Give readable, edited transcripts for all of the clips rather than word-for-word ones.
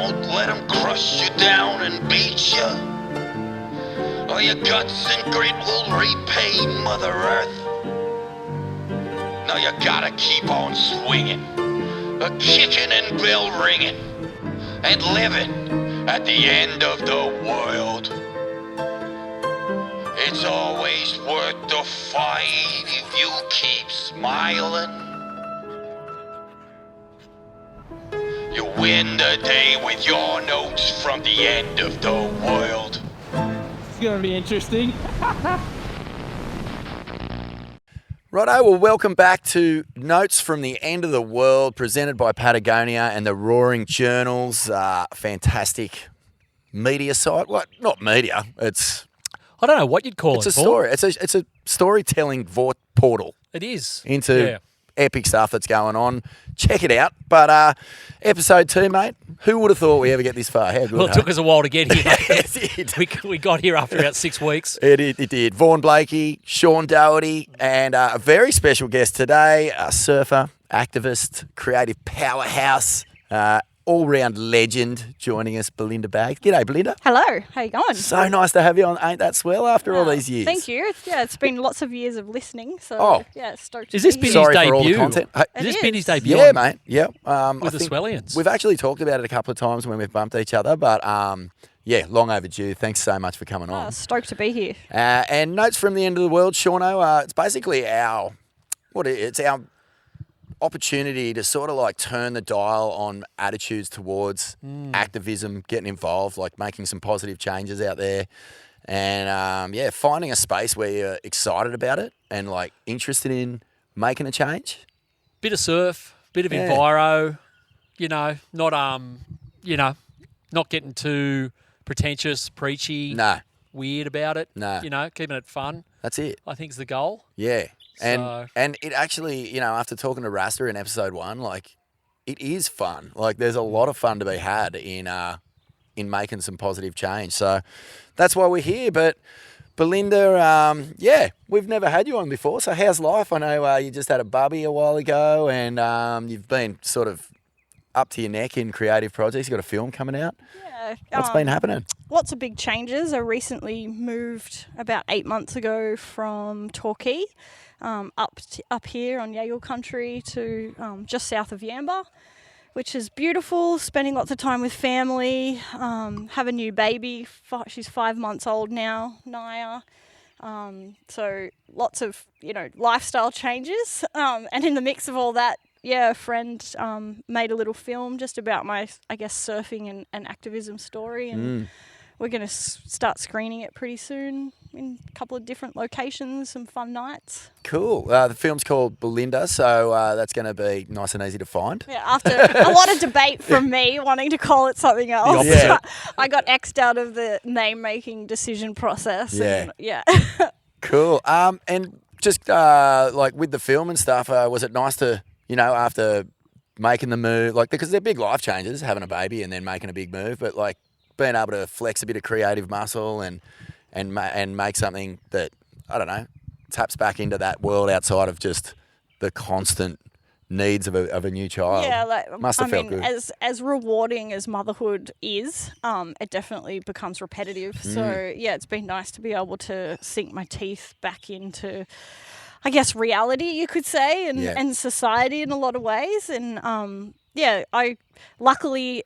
Don't let them crush you down and beat you. Or your guts and grit will repay Mother Earth. Now you gotta keep on swinging, kicking and bell ringing, and living at the end of the world. It's always worth the fight if you keep smiling. You win the day with your notes from the end of the world. It's going to be interesting. Righto, well, welcome back to Notes from the End of the World, presented by Patagonia and the Roaring Journals. Fantastic media site. What? Not media. I don't know what you'd call it. It's a story. It's a storytelling portal. It is. Into epic stuff that's going on. Check it out. But episode 2, mate, who would have thought we ever get this far? How good, well, it took us a while to get here. It did. We got here after about 6 weeks. It did. Vaughan Blakey, Sean Doherty, and a very special guest today, a surfer, activist, creative powerhouse, all-round legend joining us, Belinda Baggs. G'day, Belinda. Hello, how you going? So nice to have you on Ain't That Swell after all these years. Thank you. It's been lots of years of listening, so stoked. Is this been his Sorry debut? for all the content. Has this been his debut? Yeah, mate. Yeah. With the Swellians. We've actually talked about it a couple of times when we've bumped each other, but long overdue. Thanks so much for coming on. Stoked to be here. And Notes from the End of the World, Shauno, it's basically our opportunity to sort of like turn the dial on attitudes towards activism, getting involved, like making some positive changes out there, and finding a space where you're excited about it and like interested in making a change. Bit of surf, bit of enviro, not getting too pretentious, preachy, weird about it. No, keeping it fun. That's it. I think is the goal. Yeah. And it actually, after talking to Rasta in episode 1, like, it is fun. Like, there's a lot of fun to be had in making some positive change. So that's why we're here. But Belinda, we've never had you on before. So how's life? I know you just had a bubby a while ago, and you've been sort of up to your neck in creative projects. You've got a film coming out. Yeah. What's been happening? Lots of big changes. I recently moved about 8 months ago from Torquay. Up here on Yagle country to just south of Yamba, which is beautiful, spending lots of time with family, have a new baby, she's 5 months old now, Naya, so lots of, lifestyle changes, and in the mix of all that, a friend made a little film just about my, surfing and activism story, and we're going to start screening it pretty soon in a couple of different locations, some fun nights. Cool. The film's called Belinda, so that's going to be nice and easy to find. Yeah, after a lot of debate from me wanting to call it something else, I got X'd out of the name-making decision process. Yeah. Cool. And just like with the film and stuff, was it nice to, after making the move, like, because they're big life changes, having a baby and then making a big move, but like being able to flex a bit of creative muscle and make something that, I don't know, taps back into that world outside of just the constant needs of a new child. Yeah, must have felt good. As rewarding as motherhood is, it definitely becomes repetitive. So it's been nice to be able to sink my teeth back into, reality, you could say, and society in a lot of ways. And I luckily,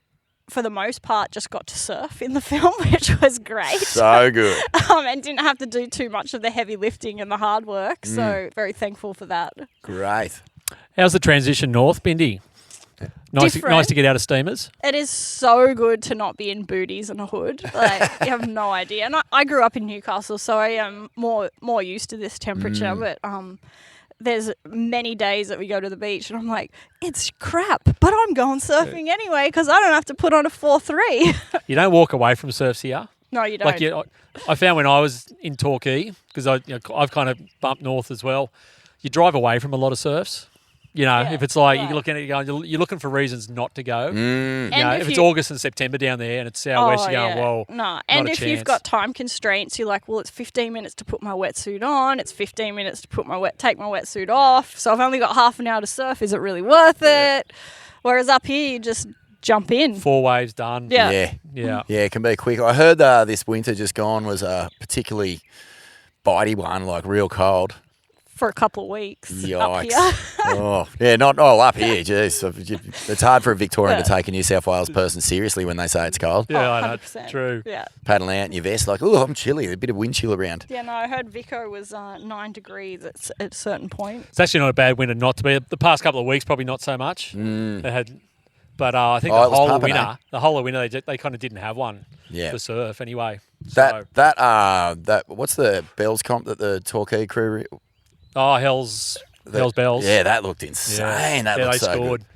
for the most part, just got to surf in the film, which was great. So good. And didn't have to do too much of the heavy lifting and the hard work. So very thankful for that. Great. How's the transition north, Bindi? Nice to get out of steamers. It is so good to not be in booties and a hood. Like, you have no idea. And I grew up in Newcastle, so I am more used to this temperature. But there's many days that we go to the beach and I'm like, it's crap, but I'm going surfing anyway because I don't have to put on a 4-3. You don't walk away from surfs here. No, you don't. I found when I was in Torquay, because I've kind of bumped north as well, you drive away from a lot of surfs. If it's like you're looking at it going, you're looking for reasons not to go. If it's August and September down there and it's southwest, you're going, well, no. And if you've got time constraints, you're like, well, it's 15 minutes to put my wetsuit on. It's 15 minutes to take my wetsuit off. So I've only got half an hour to surf. Is it really worth it? Whereas up here, you just jump in. 4 waves done. Yeah. Yeah, it can be quick. I heard this winter just gone was a particularly bitey one, like real cold. For a couple of weeks up Yikes. here. Oh, yeah, not all up here. Jeez. It's hard for a Victorian to take a New South Wales person seriously when they say it's cold. Yeah, I know. 100%. True. Yeah. Paddling out in your vest, like, oh, I'm chilly. A bit of wind chill around. Yeah, no, I heard Vico was 9 degrees at a certain point. It's actually not a bad winter not to be. The past couple of weeks, probably not so much. They had, but I think Oh, it the was whole pumping, winter, the whole of winter, they kind of didn't have one Yeah. for surf anyway. That what's the Bells comp that the Torquay crew? Hell's Bells. Yeah, that looked insane. That they looked so scored. good.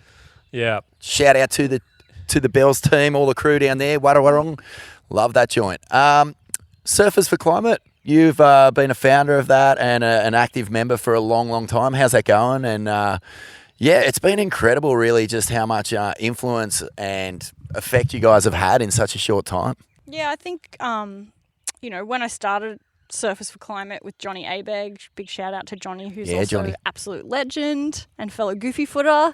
Yeah. Shout out to the Bells team, all the crew down there. Wadawurrung. Love that joint. Surfers for Climate. You've been a founder of that and an active member for a long, long time. How's that going? And yeah, it's been incredible, really, just how much influence and effect you guys have had in such a short time. Yeah, I think, when I started Surfers for Climate with Johnny Abeg, big shout out to Johnny, who's also Johnny. an absolute legend and fellow goofy footer.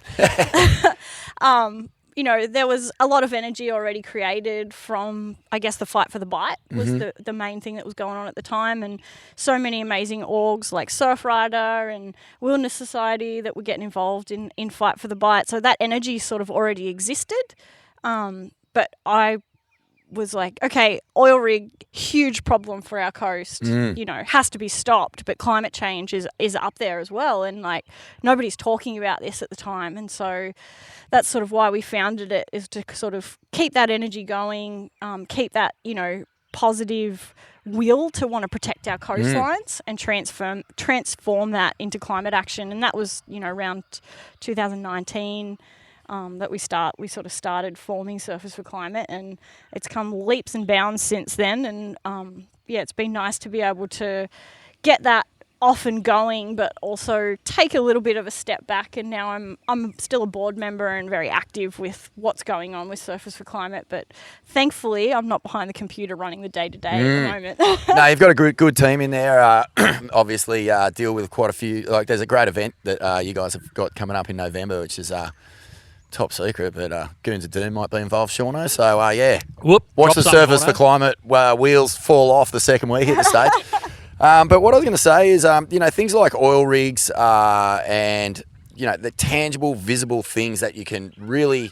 There was a lot of energy already created from, I guess, the Fight for the Bite was the main thing that was going on at the time, and so many amazing orgs like Surfrider and Wilderness Society that were getting involved in Fight for the Bite. So that energy sort of already existed, but I was like, okay, oil rig, huge problem for our coast, has to be stopped, but climate change is up there as well, and like nobody's talking about this at the time, and so that's sort of why we founded it, is to sort of keep that energy going, keep that, positive will to want to protect our coastlines and transform that into climate action. And that was, around 2019 that we sort of started forming Surfers for Climate, and it's come leaps and bounds since then. And it's been nice to be able to get that off and going, but also take a little bit of a step back. And now I'm still a board member and very active with what's going on with Surfers for Climate, but thankfully I'm not behind the computer running the day-to-day at the moment. No, you've got a good team in there. Obviously, deal with quite a few. Like, there's a great event that you guys have got coming up in November, which is top secret, but Goons of Doom might be involved, Shauno. So, Whoop, watch drop the something, Surfers for Shauno. Climate wheels fall off the second week at the stage. But what I was going to say is, things like oil rigs and, the tangible, visible things that you can really...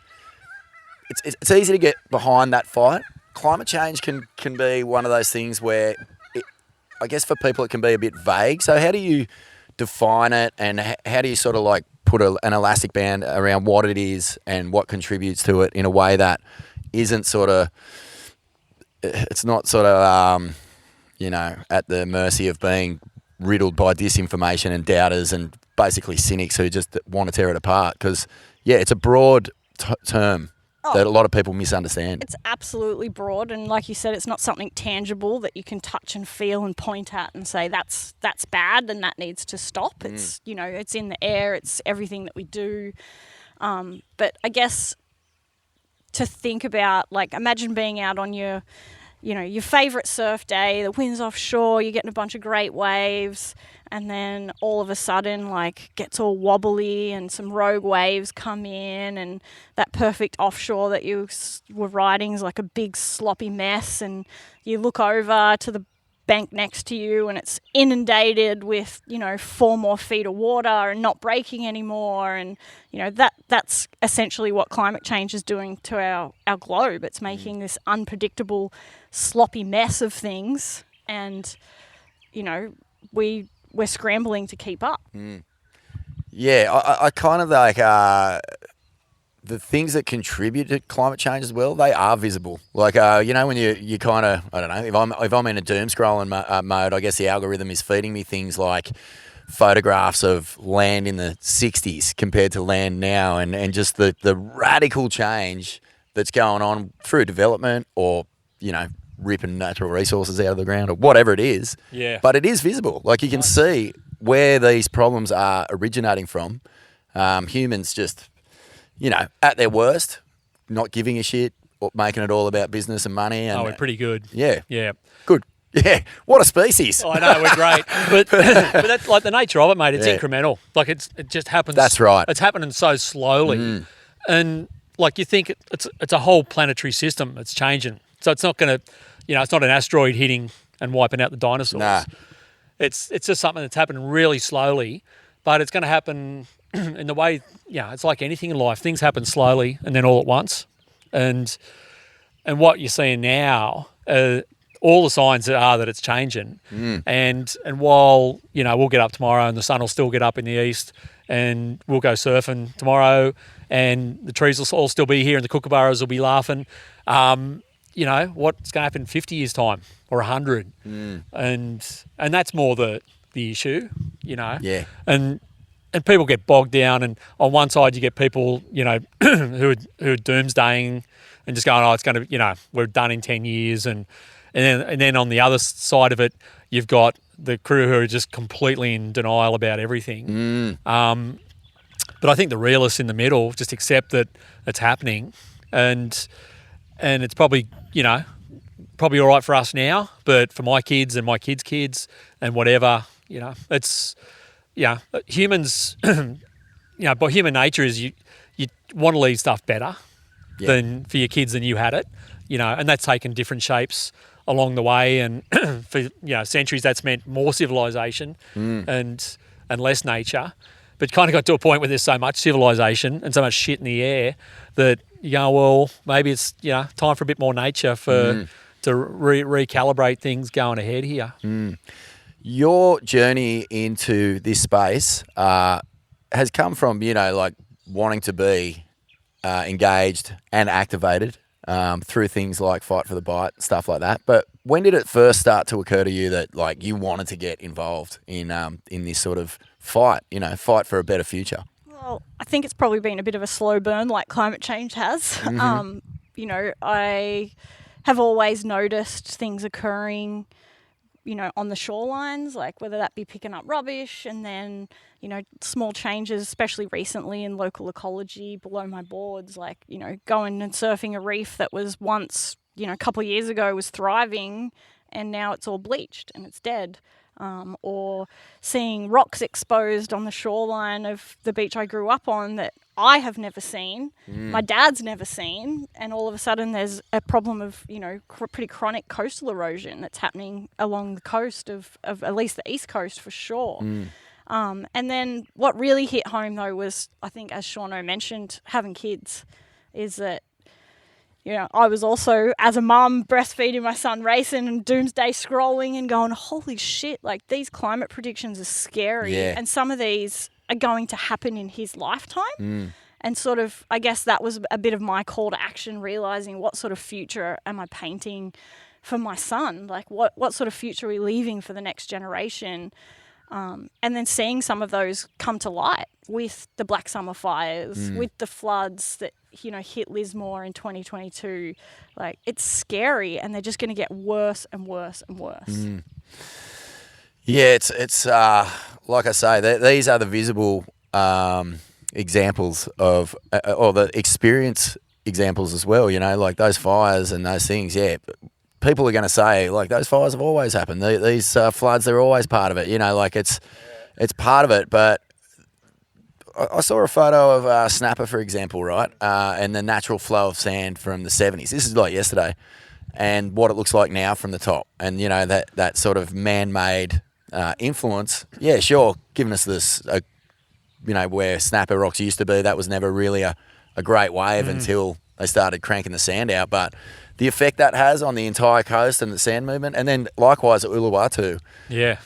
It's easy to get behind that fight. Climate change can be one of those things where, I guess for people it can be a bit vague. So how do you define it, and how do you sort of like put an elastic band around what it is and what contributes to it in a way that isn't sort of... It's not sort of... at the mercy of being riddled by disinformation and doubters and basically cynics who just want to tear it apart. Because, it's a broad term that a lot of people misunderstand. It's absolutely broad, and like you said, it's not something tangible that you can touch and feel and point at and say that's bad and that needs to stop. It's it's in the air, it's everything that we do. But I guess to think about, like, imagine being out on your favourite surf day, the wind's offshore, you're getting a bunch of great waves, and then all of a sudden, like, gets all wobbly and some rogue waves come in, and that perfect offshore that you were riding is like a big sloppy mess, and you look over to the bank next to you and it's inundated with 4 more feet of water and not breaking anymore, and that's essentially what climate change is doing to our globe. It's making this unpredictable sloppy mess of things, and we're scrambling to keep up. I kind of like the things that contribute to climate change as well, they are visible. Like, when you kind of, I don't know, if I'm in a doom scrolling mode, I guess the algorithm is feeding me things like photographs of land in the 60s compared to land now, and just the radical change that's going on through development or, ripping natural resources out of the ground or whatever it is. Yeah. But it is visible. Like, you can see where these problems are originating from. Humans just... at their worst, not giving a shit, or making it all about business and money. And, we're pretty good. Yeah. Yeah. Good. Yeah. What a species. I know, we're great. But that's like the nature of it, mate. It's incremental. Like, it just happens. That's right. It's happening so slowly. And, like you think it's a whole planetary system that's changing. So it's not going to, it's not an asteroid hitting and wiping out the dinosaurs. Nah. It's just something that's happening really slowly, but it's going to happen in the way, it's like anything in life. Things happen slowly and then all at once. And what you're seeing now, all the signs are that it's changing. And while, we'll get up tomorrow and the sun will still get up in the east and we'll go surfing tomorrow and the trees will all still be here and the kookaburras will be laughing, what's going to happen in 50 years' time or 100? And that's more the issue, Yeah. And people get bogged down, and on one side you get people, who are doomsdaying and just going, oh, it's going to, we're done in 10 years. And then on the other side of it, you've got the crew who are just completely in denial about everything. But I think the realists in the middle just accept that it's happening, and it's probably, probably all right for us now, but for my kids and my kids' kids and whatever, it's, humans, but human nature is you want to leave stuff better than for your kids than you had it, and that's taken different shapes along the way. And for centuries, that's meant more civilization and less nature. But kind of got to a point where there's so much civilization and so much shit in the air that you go, well, maybe it's time for a bit more nature to recalibrate things going ahead here. Your journey into this space has come from, like wanting to be engaged and activated through things like Fight for the Bite, stuff like that. But when did it first start to occur to you that like you wanted to get involved in this sort of fight for a better future? Well, I think it's probably been a bit of a slow burn like climate change has. I have always noticed things occurring, on the shorelines, like whether that be picking up rubbish and then, small changes, especially recently in local ecology below my boards, like, going and surfing a reef that was once, a couple of years ago was thriving and now it's all bleached and it's dead. Or seeing rocks exposed on the shoreline of the beach I grew up on that I have never seen, my dad's never seen, and all of a sudden there's a problem of, pretty chronic coastal erosion that's happening along the coast of at least the East Coast for sure. And then what really hit home though was, I think as Shauno mentioned, having kids, is that I was also, as a mum, breastfeeding my son Rayson and doomsday scrolling and going, holy shit, like these climate predictions are scary. Yeah. And some of these are going to happen in his lifetime. And sort of, I guess that was a bit of my call to action, realising what sort of future am I painting for my son? Like what sort of future are we leaving for the next generation? And then seeing some of those come to light with the Black Summer fires, with the floods that, hit Lismore in 2022. Like, it's scary, and they're just going to get worse and worse and worse. Yeah, it's like I say, these are the visible examples of, or the experience examples as well, like those fires and those things, people are going to say, like, those fires have always happened. These floods, they're always part of it. Like it's part of it. But I saw a photo of Snapper, for example, right? And the natural flow of sand from the 70s. This is like yesterday. And what it looks like now from the top. And, that sort of man-made influence. Yeah, sure, giving us this, where Snapper Rocks used to be, that was never really a great wave until they started cranking the sand out. But the effect that has on the entire coast and the sand movement, and then likewise at Uluwatu. Yeah.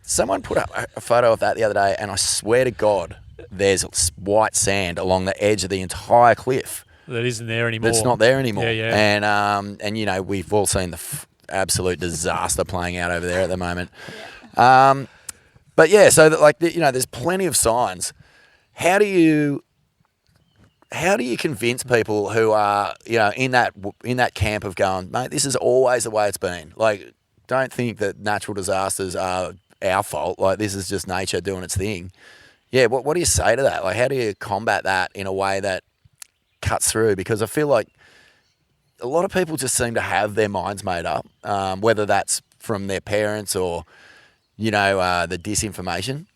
Someone put up a photo of that the other day, and I swear to God, there's white sand along the edge of the entire cliff. That isn't there anymore. That's not there anymore. Yeah. And we've all seen the absolute disaster playing out over there at the moment. But yeah, so that, there's plenty of signs. How do you convince people who are, in that camp of going, mate, this is always the way it's been? Like, don't think that natural disasters are our fault. Like, this is just nature doing its thing. Yeah, what do you say to that? Like, how do you combat that in a way that cuts through? Because I feel like a lot of people just seem to have their minds made up, whether that's from their parents or, the disinformation.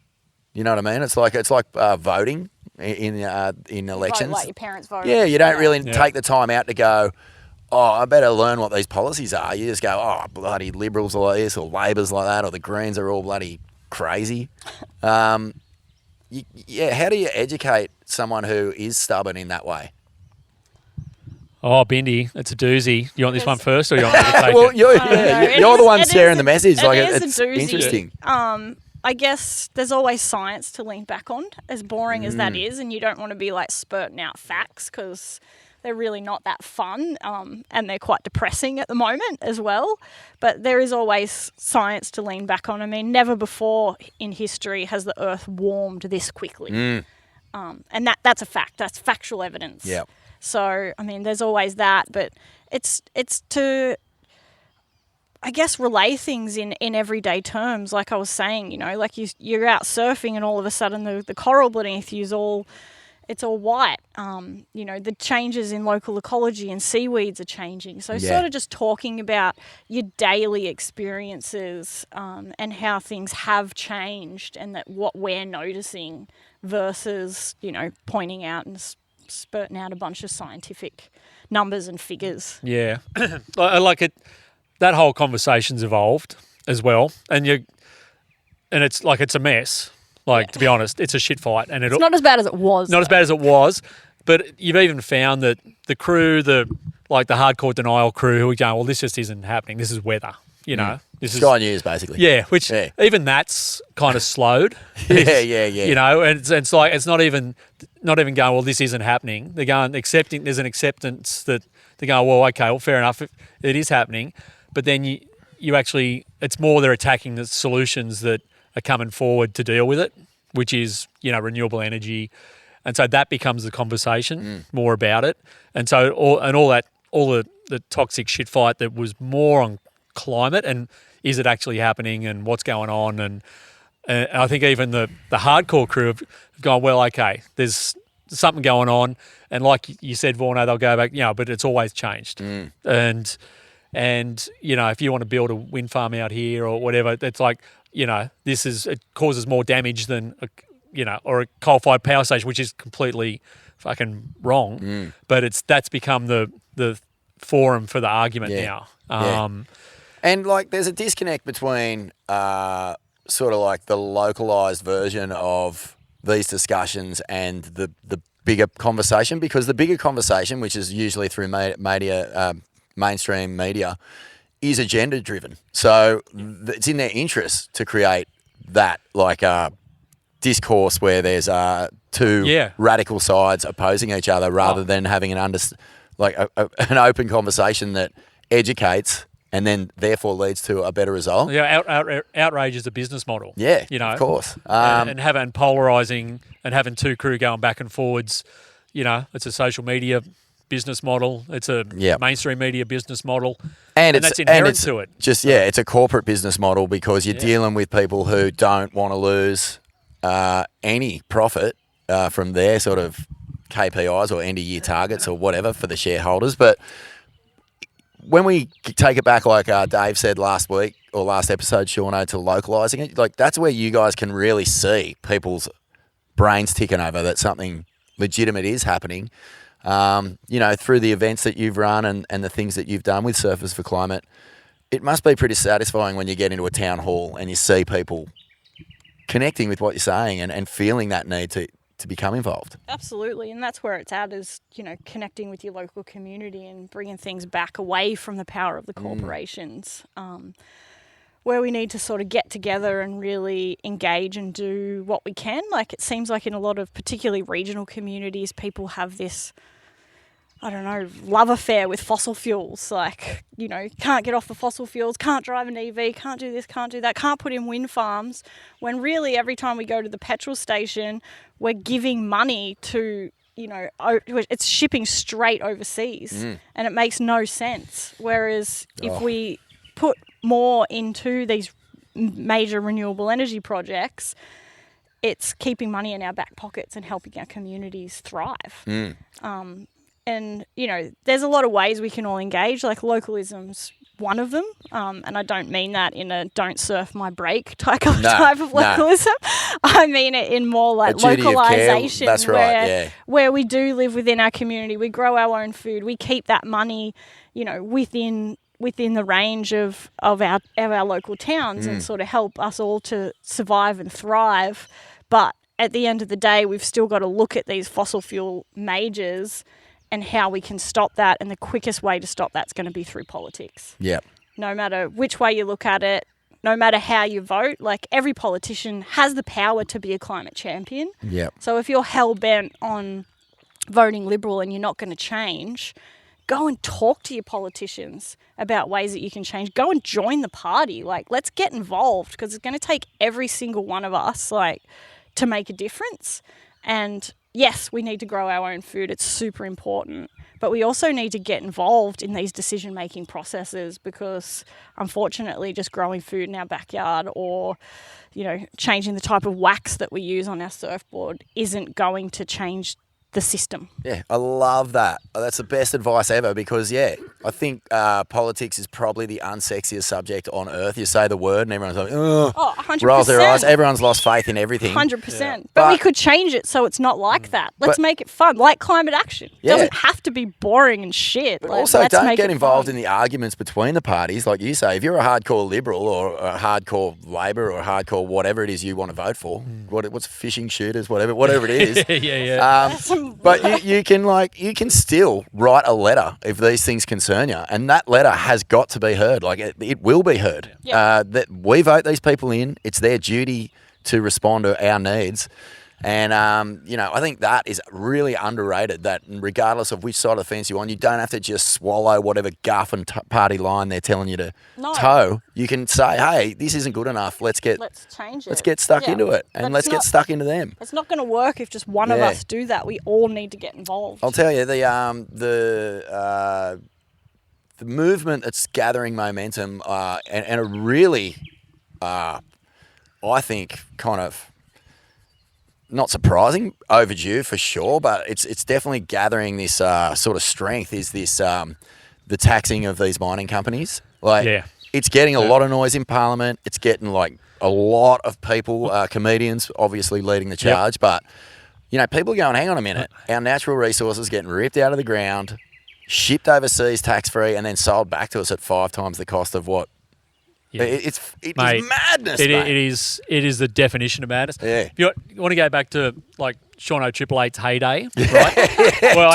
You know what I mean? It's like voting. in Vote elections. like your parents vote. Yeah, you don't really take the time out to go, oh, I better learn what these policies are. You just go, oh, bloody Liberals are like this, or Labor's like that, or the Greens are all bloody crazy. How do you educate someone who is stubborn in that way? Oh, Bindi, it's a doozy. You want this one first, or you want me to take Well, it? you're the one sharing the message. It's It's interesting. I guess there's always science to lean back on, as boring as that is, and you don't want to be like spurting out facts because they're really not that fun, and they're quite depressing at the moment as well. But there is always science to lean back on. I mean, never before in history has the Earth warmed this quickly, and that's a fact. That's factual evidence. Yeah. So I mean, there's always that, but it's to, I guess, relay things in everyday terms. Like I was saying, you know, like you're out surfing and all of a sudden the coral beneath you is all white. You know, the changes in local ecology and seaweeds are changing. So sort of just talking about your daily experiences and how things have changed and that what we're noticing versus, you know, pointing out and spurting out a bunch of scientific numbers and figures. Yeah. I like it. That whole conversation's evolved as well. And it's like, it's a mess. Like, to be honest, it's a shit fight. And it's not as bad as it was. Not as bad as it was. But you've even found that the crew, the hardcore denial crew who are going, well, this just isn't happening. This is weather, you know. This Sky News, basically. Yeah, which even that's kind of slowed. Yeah. You know, and it's like, it's not even going, well, this isn't happening. They're going, there's an acceptance that they're going, well, okay, well, fair enough, it is happening. But then you actually, it's more they're attacking the solutions that are coming forward to deal with it, which is, you know, renewable energy. And so that becomes the conversation more about it. And so all the toxic shit fight that was more on climate and is it actually happening and what's going on. And I think even the hardcore crew have gone, well, okay, there's something going on. And like you said, Vorno, they'll go back, you know, but it's always changed. And, you know, if you want to build a wind farm out here or whatever, it's like, you know, it causes more damage than, or a coal-fired power station, which is completely fucking wrong. But that's become the forum for the argument now. And, like, there's a disconnect between sort of like the localised version of these discussions and the bigger conversation, because the bigger conversation, which is usually through mainstream media, is agenda driven. So it's in their interest to create that like discourse where there's two radical sides opposing each other rather than having an open conversation that educates and then therefore leads to a better result. Yeah, outrage is a business model. Yeah, you know, of course. And having polarising and having two crew going back and forwards, you know, it's a social media business model. It's a mainstream media business model. And that's inherent to it. It's a corporate business model because you're dealing with people who don't want to lose any profit from their sort of KPIs or end of year targets or whatever for the shareholders. But when we take it back, like Dave said last week or last episode, Shauno, to localising it, like that's where you guys can really see people's brains ticking over that something legitimate is happening. You know, through the events that you've run and the things that you've done with Surfers for Climate, it must be pretty satisfying when you get into a town hall and you see people connecting with what you're saying and feeling that need to become involved. Absolutely, and that's where it's at, is, you know, connecting with your local community and bringing things back away from the power of the corporations, where we need to sort of get together and really engage and do what we can. Like, it seems like in a lot of particularly regional communities, people have this, I don't know, love affair with fossil fuels. Like, you know, can't get off the fossil fuels, can't drive an EV, can't do this, can't do that, can't put in wind farms, when really every time we go to the petrol station, we're giving money to, you know, it's shipping straight overseas and it makes no sense. Whereas if we put more into these major renewable energy projects, it's keeping money in our back pockets and helping our communities thrive. And, you know, there's a lot of ways we can all engage. Like, localism's one of them, and I don't mean that in a "don't surf my break" type of localism. I mean it in more like localization. That's right. Yeah. Where we do live within our community, we grow our own food, we keep that money, within the range of our local towns, and sort of help us all to survive and thrive. But at the end of the day, we've still got to look at these fossil fuel majors and how we can stop that. And the quickest way to stop that's going to be through politics. Yep. No matter which way you look at it, no matter how you vote, like every politician has the power to be a climate champion. Yep. So if you're hell-bent on voting Liberal and you're not going to change, go and talk to your politicians about ways that you can change. Go and join the party. Like, let's get involved, because it's going to take every single one of us, to make a difference. And yes, we need to grow our own food. It's super important. But we also need to get involved in these decision-making processes, because unfortunately just growing food in our backyard or, changing the type of wax that we use on our surfboard isn't going to change the system. Yeah, I love that. That's the best advice ever, because, I think politics is probably the unsexiest subject on earth. You say the word and everyone's like, oh, 100%. Rolls their eyes. Everyone's lost faith in everything. 100%. Yeah. But we could change it so it's not like that. Let's make it fun, like climate action. It doesn't have to be boring and shit. But also, don't get involved in the arguments between the parties. Like you say, if you're a hardcore Liberal or a hardcore Labor or a hardcore whatever it is you want to vote for, what's fishing shooters, whatever it is. yeah. But you can still write a letter if these things concern you, and that letter has got to be heard. Like it will be heard. That we vote these people in. It's their duty to respond to our needs. And, I think that is really underrated, that regardless of which side of the fence you're on, you don't have to just swallow whatever guff and party line they're telling you to toe. You can say, hey, this isn't good enough. Let's change it. Let's get stuck into it, and let's get stuck into them. It's not going to work if just one of us do that. We all need to get involved. I'll tell you, the movement that's gathering momentum and a really, I think, kind of, not surprising, overdue for sure, but it's definitely gathering this sort of strength, is this the taxing of these mining companies. It's getting a lot of noise in Parliament. It's getting a lot of people, comedians obviously leading the charge, but people are going, hang on a minute, our natural resources getting ripped out of the ground, shipped overseas tax-free, and then sold back to us at 5 times the cost of what. Yeah. It is madness, mate. It It is the definition of madness. Yeah. You want to go back to Sean O'Triple8's heyday, right? Well,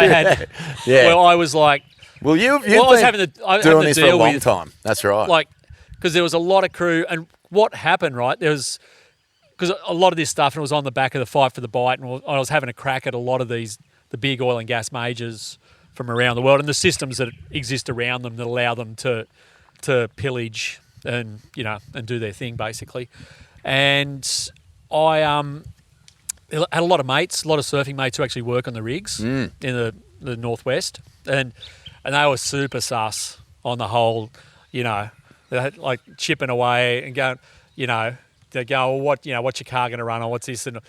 I was like, well, you've I was having doing this for a long time. That's right. Because there was a lot of crew, and what happened, right? There was, because a lot of this stuff, and it was on the back of the Fight for the Bite, and I was having a crack at a lot of the big oil and gas majors from around the world, and the systems that exist around them that allow them to pillage and and do their thing basically. And I had a lot of surfing mates who actually work on the rigs in the northwest, and they were super sus on the whole, they had, chipping away and going, they go, well, what's your car going to run on? What's this? And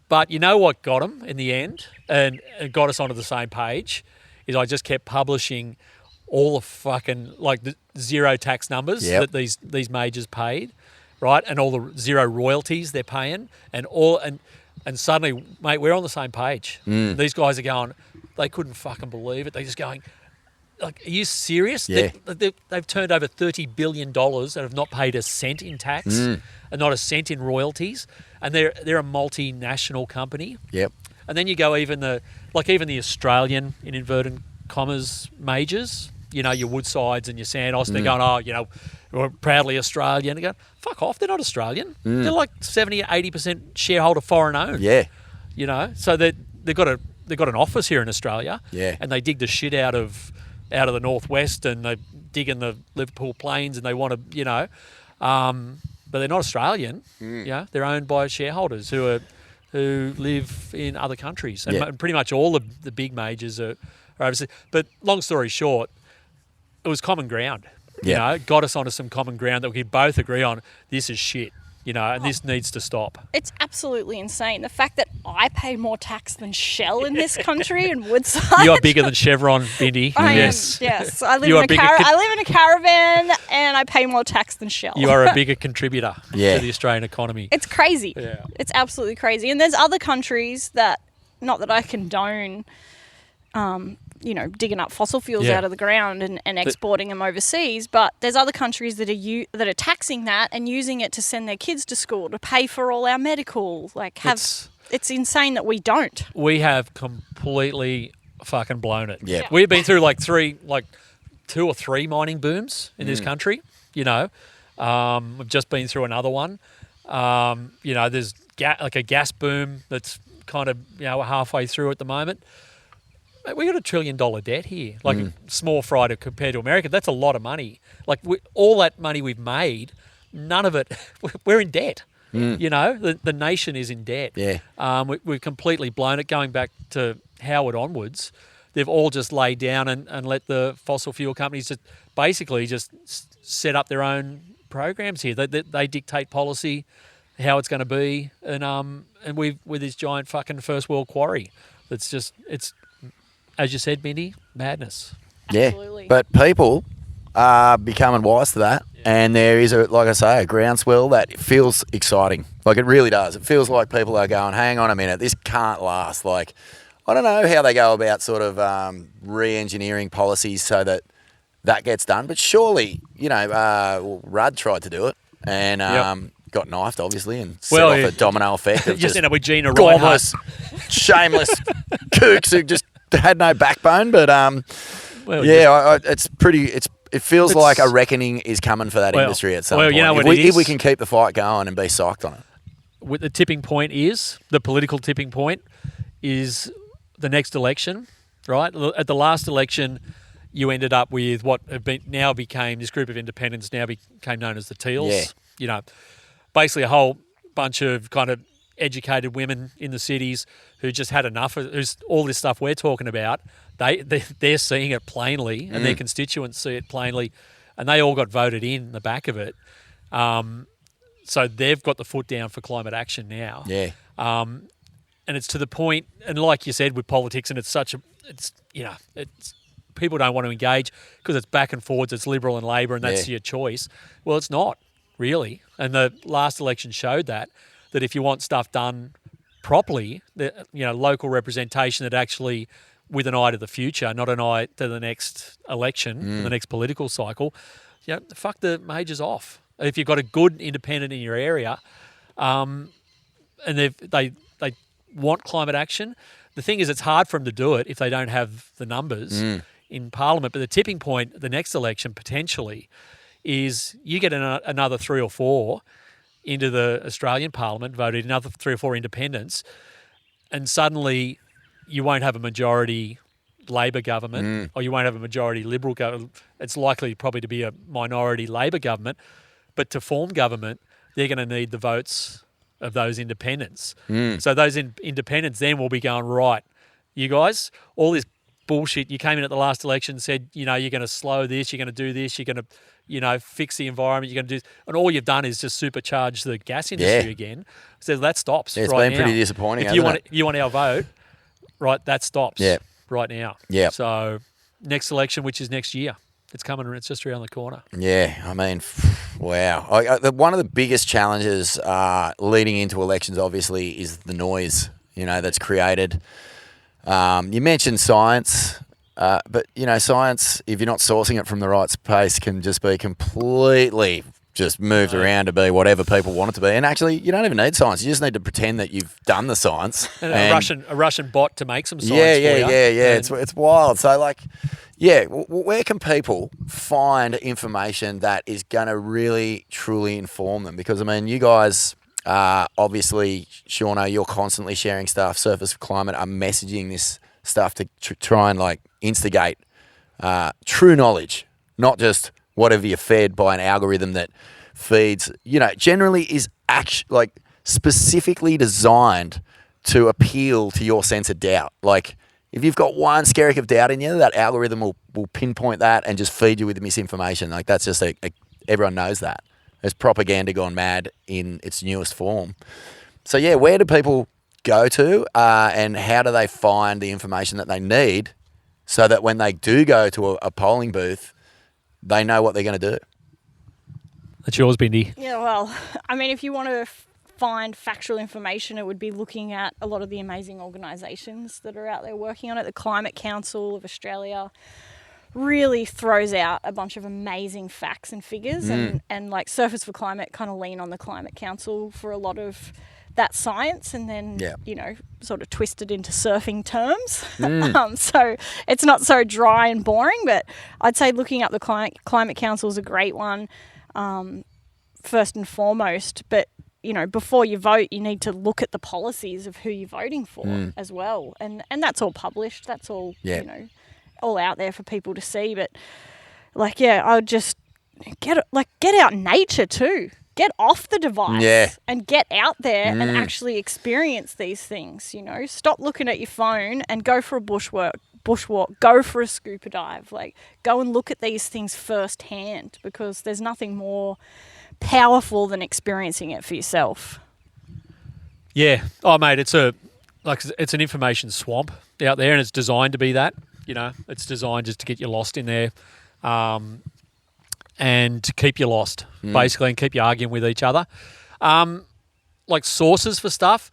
but you know what got them in the end, and it got us onto the same page, is I just kept publishing all the fucking the zero tax numbers that these majors paid, right, and all the zero royalties they're paying, and suddenly, mate, we're on the same page. These guys are going, they couldn't fucking believe it. They're just going, are you serious? Yeah. They've turned over $30 billion and have not paid a cent in tax and not a cent in royalties, and they're a multinational company. Yep. And then you go even the Australian, in inverted commas, majors. Your Woodsides and your Santos, they're going, we're proudly Australian. They go, fuck off, they're not Australian. They're 70 or 80% shareholder foreign owned. Yeah. So they've got an office here in Australia. Yeah. And they dig the shit out of the northwest, and they dig in the Liverpool plains, and they want to, but they're not Australian. They're owned by shareholders who live in other countries, and pretty much all of the big majors are overseas. But long story short, it was common ground. Got us onto some common ground that we could both agree on. This is shit. and this needs to stop. It's absolutely insane. The fact that I pay more tax than Shell in this country and Woodside. You are bigger than Chevron, Bindi. Yes. Yes. I live You in are I live in a caravan and I pay more tax than Shell. You are a bigger contributor Yeah. to the Australian economy. It's crazy. Yeah. It's absolutely crazy. And there's other countries that, not that I condone, digging up fossil fuels Yeah. out of the ground and exporting them overseas, but there's other countries that are taxing that and using it to send their kids to school, to pay for all our medical. It's insane that we don't. We have completely fucking blown it. Yeah. We've been through 2 or 3 mining booms in this country. We've just been through another one. There's a gas boom that's kind of halfway through at the moment. We got $1 trillion debt here, small fry compared to America. That's a lot of money. All that money we've made, none of it, we're in debt. The nation is in debt. Yeah. We've completely blown it. Going back to Howard onwards, they've all just laid down and let the fossil fuel companies just set up their own programs here. They dictate policy, how it's going to be, and we've with this giant fucking first world quarry. It's as you said, Mindy, madness. Yeah. Absolutely. But people are becoming wise to that. And there is, a groundswell that feels exciting. It really does. It feels like people are going, hang on a minute, this can't last. I don't know how they go about sort of re-engineering policies so that gets done. But surely, Rudd tried to do it and got knifed, obviously, and set off a domino effect of just end up with Gina gormless, Reinhardt. shameless kooks who just had no backbone. But, it feels like a reckoning is coming for that industry at some point. If we can keep the fight going and be psyched on it. With the political tipping point is the next election, right? At the last election, you ended up with what became this group of independents became known as the Teals. Yeah. Basically a whole bunch of kind of educated women in the cities who just had enough of all this stuff we're talking about. They're seeing it plainly, and their constituents see it plainly, and they all got voted in the back of it. So they've got the foot down for climate action now. Yeah. And it's to the point, and like you said with politics, and people don't want to engage because it's back and forwards, it's Liberal and Labor, and that's your choice. Well, it's not really, and the last election showed that if you want stuff done properly, local representation that actually with an eye to the future, not an eye to the next election, the next political cycle, fuck the majors off. If you've got a good independent in your area, and they want climate action, the thing is it's hard for them to do it if they don't have the numbers in Parliament. But the tipping point, the next election potentially, is you get another 3 or 4 into the Australian Parliament, voted another 3 or 4 independents, and suddenly you won't have a majority Labor government or you won't have a majority Liberal government. It's likely probably to be a minority Labor government, but to form government, they're going to need the votes of those independents. So those independents then will be going, right, you guys, all this bullshit, you came in at the last election, said, you're going to slow this, you're going to do this, you're going to, fix the environment, you're going to do this, and all you've done is just supercharge the gas industry again. So that stops It's right been now. pretty disappointing, If you want our vote, right, that stops right now. Yeah. So next election, which is next year, it's coming, it's just around the corner. Yeah, I mean, wow. One of the biggest challenges leading into elections, obviously, is the noise, that's created. You mentioned science, but, science, if you're not sourcing it from the right space, can just be completely just moved around to be whatever people want it to be. And actually, you don't even need science. You just need to pretend that you've done the science. And a Russian bot to make some science Yeah. It's wild. So, where can people find information that is going to really, truly inform them? Because, you guys, obviously, Shauna, you're constantly sharing stuff. Surface Climate are messaging this stuff to try and, instigate true knowledge, not just whatever you're fed by an algorithm that feeds, generally is specifically designed to appeal to your sense of doubt. If you've got one skerrick of doubt in you, that algorithm will pinpoint that and just feed you with the misinformation. That's just everyone knows that. as propaganda gone mad in its newest form. So, yeah, where do people go to and how do they find the information that they need so that when they do go to a polling booth, they know what they're going to do? That's yours, Bindi. Yeah, well, I mean, if you want to find factual information, it would be looking at a lot of the amazing organisations that are out there working on it. The Climate Council of Australia really throws out a bunch of amazing facts and figures, and like Surfers for Climate kind of lean on the Climate Council for a lot of that science, and then sort of twist it into surfing terms. So it's not so dry and boring, but I'd say looking up the Climate Council is a great one, first and foremost. But before you vote, you need to look at the policies of who you're voting for as well, and that's all published. That's all all out there for people to see. But I would just get out in nature too. Get off the device and get out there and actually experience these things. Stop looking at your phone and go for a bushwalk, go for a scuba dive. Go and look at these things firsthand, because there's nothing more powerful than experiencing it for yourself. Yeah. Oh, mate, it's an information swamp out there, and it's designed to be that. It's designed just to get you lost in there. And to keep you lost, basically, and keep you arguing with each other. Sources for stuff,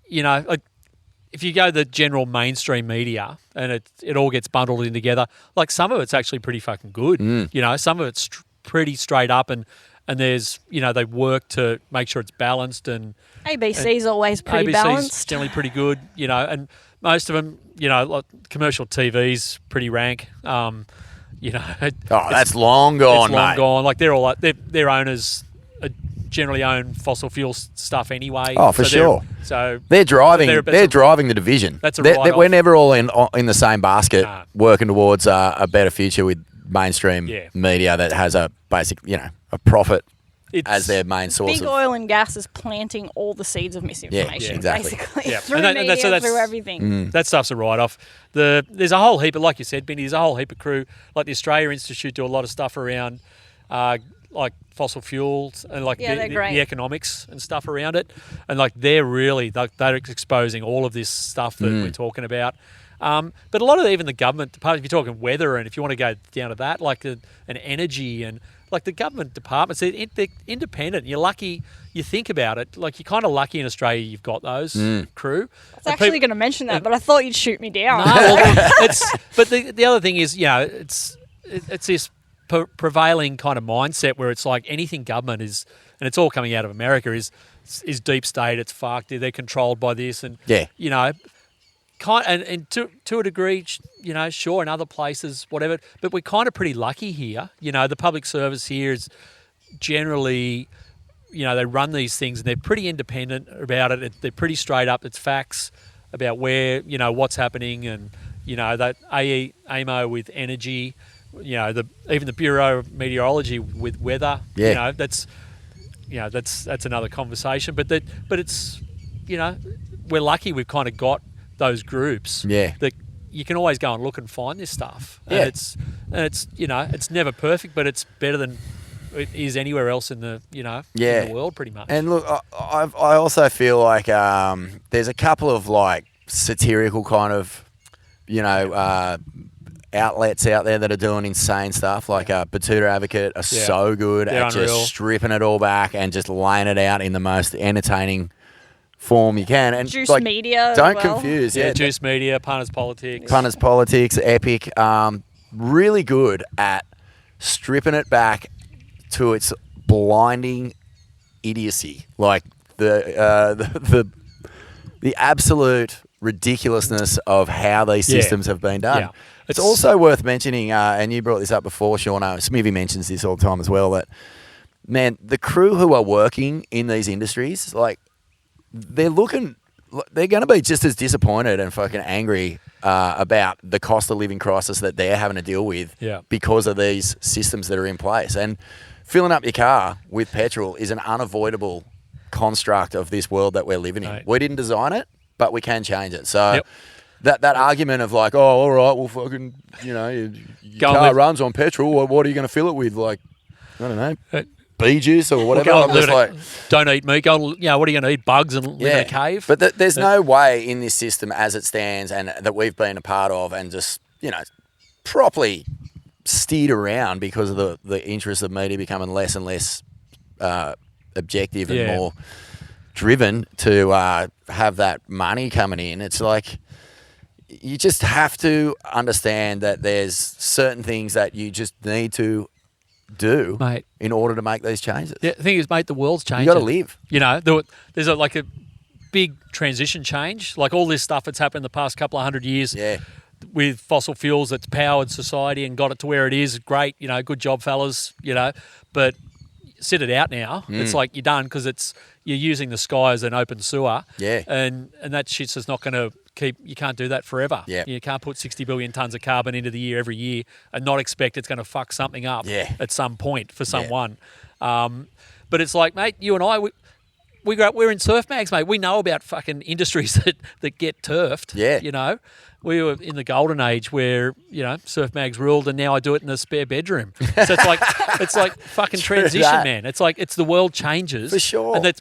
if you go the general mainstream media and it all gets bundled in together, some of it's actually pretty fucking good. Some of it's pretty straight up, and there's, they work to make sure it's balanced. And ABC's always pretty ABC's balanced. generally pretty good, and most of them, commercial TV's pretty rank. That's long gone, it's long mate. gone. They're all their owners generally own fossil fuel stuff anyway. Oh, for sure. So they're driving the division. That's a write-off. We're never all in the same basket, working towards a better future with mainstream media that has a basic, a profit as their main source. Big oil and gas is planting all the seeds of misinformation, exactly. basically. Yeah. Through media, through everything. That stuff's a write-off. There's a whole heap of, like you said, Benny, there's a whole heap of crew. Like the Australia Institute do a lot of stuff around fossil fuels and the economics and stuff around it. And they're exposing all of this stuff that we're talking about. But a lot of even the government, if you're talking weather and if you want to go down to that, an energy and the government departments, they're independent. You're lucky. You think about it, you're kind of lucky in Australia. You've got those crew. I was actually going to mention that, but I thought you'd shoot me down. But the other thing is, it's this prevailing kind of mindset where it's anything government is, and it's all coming out of America, is deep state. It's fucked. They're controlled by this, and and to a degree, sure, in other places, whatever. But we're kind of pretty lucky here. The public service here is generally, they run these things and they're pretty independent about it. They're pretty straight up. It's facts about where, what's happening, and that AEMO with energy, even the Bureau of Meteorology with weather. Yeah. That's another conversation. But it's, we're lucky we've kind of got those groups that you can always go and look and find this stuff. And it's never perfect, but it's better than it is anywhere else in the in the world, pretty much. And look, I also feel like there's a couple of satirical kind of outlets out there that are doing insane stuff. Batuta Advocate are so good They're at unreal. just stripping it all back and just laying it out in the most entertaining form you can. And Juice Media. Don't as well. confuse. Juice Media, Punters Politics. Punters Politics, Epic. Really good at stripping it back to its blinding idiocy. The absolute ridiculousness of how these systems have been done. Yeah. It's also worth mentioning, and you brought this up before, Sean, Smithy mentions this all the time as well, that, man, the crew who are working in these industries, they're going to be just as disappointed and fucking angry about the cost of living crisis that they're having to deal with because of these systems that are in place. And filling up your car with petrol is an unavoidable construct of this world that we're living in. We didn't design it, but we can change it. So that argument of all right, well, fucking, your car runs on petrol. What are you going to fill it with? I don't know. bee juice or whatever. Go I'm and just live in like, don't eat meat. Go, what are you going to eat? Bugs and live in a cave? But there's no way in this system as it stands and that we've been a part of and just, properly steered around because of the interest of media becoming less and less objective and more driven to have that money coming in. It's like you just have to understand that there's certain things that you just need to do, mate, in order to make these changes. The thing is, mate, the world's changing. You got to live. There's a big transition change. Like all this stuff that's happened in the past couple of 100 years with fossil fuels that's powered society and got it to where it is. Great, good job, fellas, but sit it out now. It's like you're done because you're using the sky as an open sewer. Yeah. And that shit's just not going to you can't do that forever. Yeah. You can't put 60 billion tonnes of carbon into the year every year and not expect it's going to fuck something up at some point for someone. But it's like, mate, you and I, we grew up, we're in surf mags, mate. We know about fucking industries that get turfed. Yeah. We were in the golden age where, surf mags ruled, and now I do it in a spare bedroom. So it's like fucking transition, man. It's like the world changes. For sure. And it's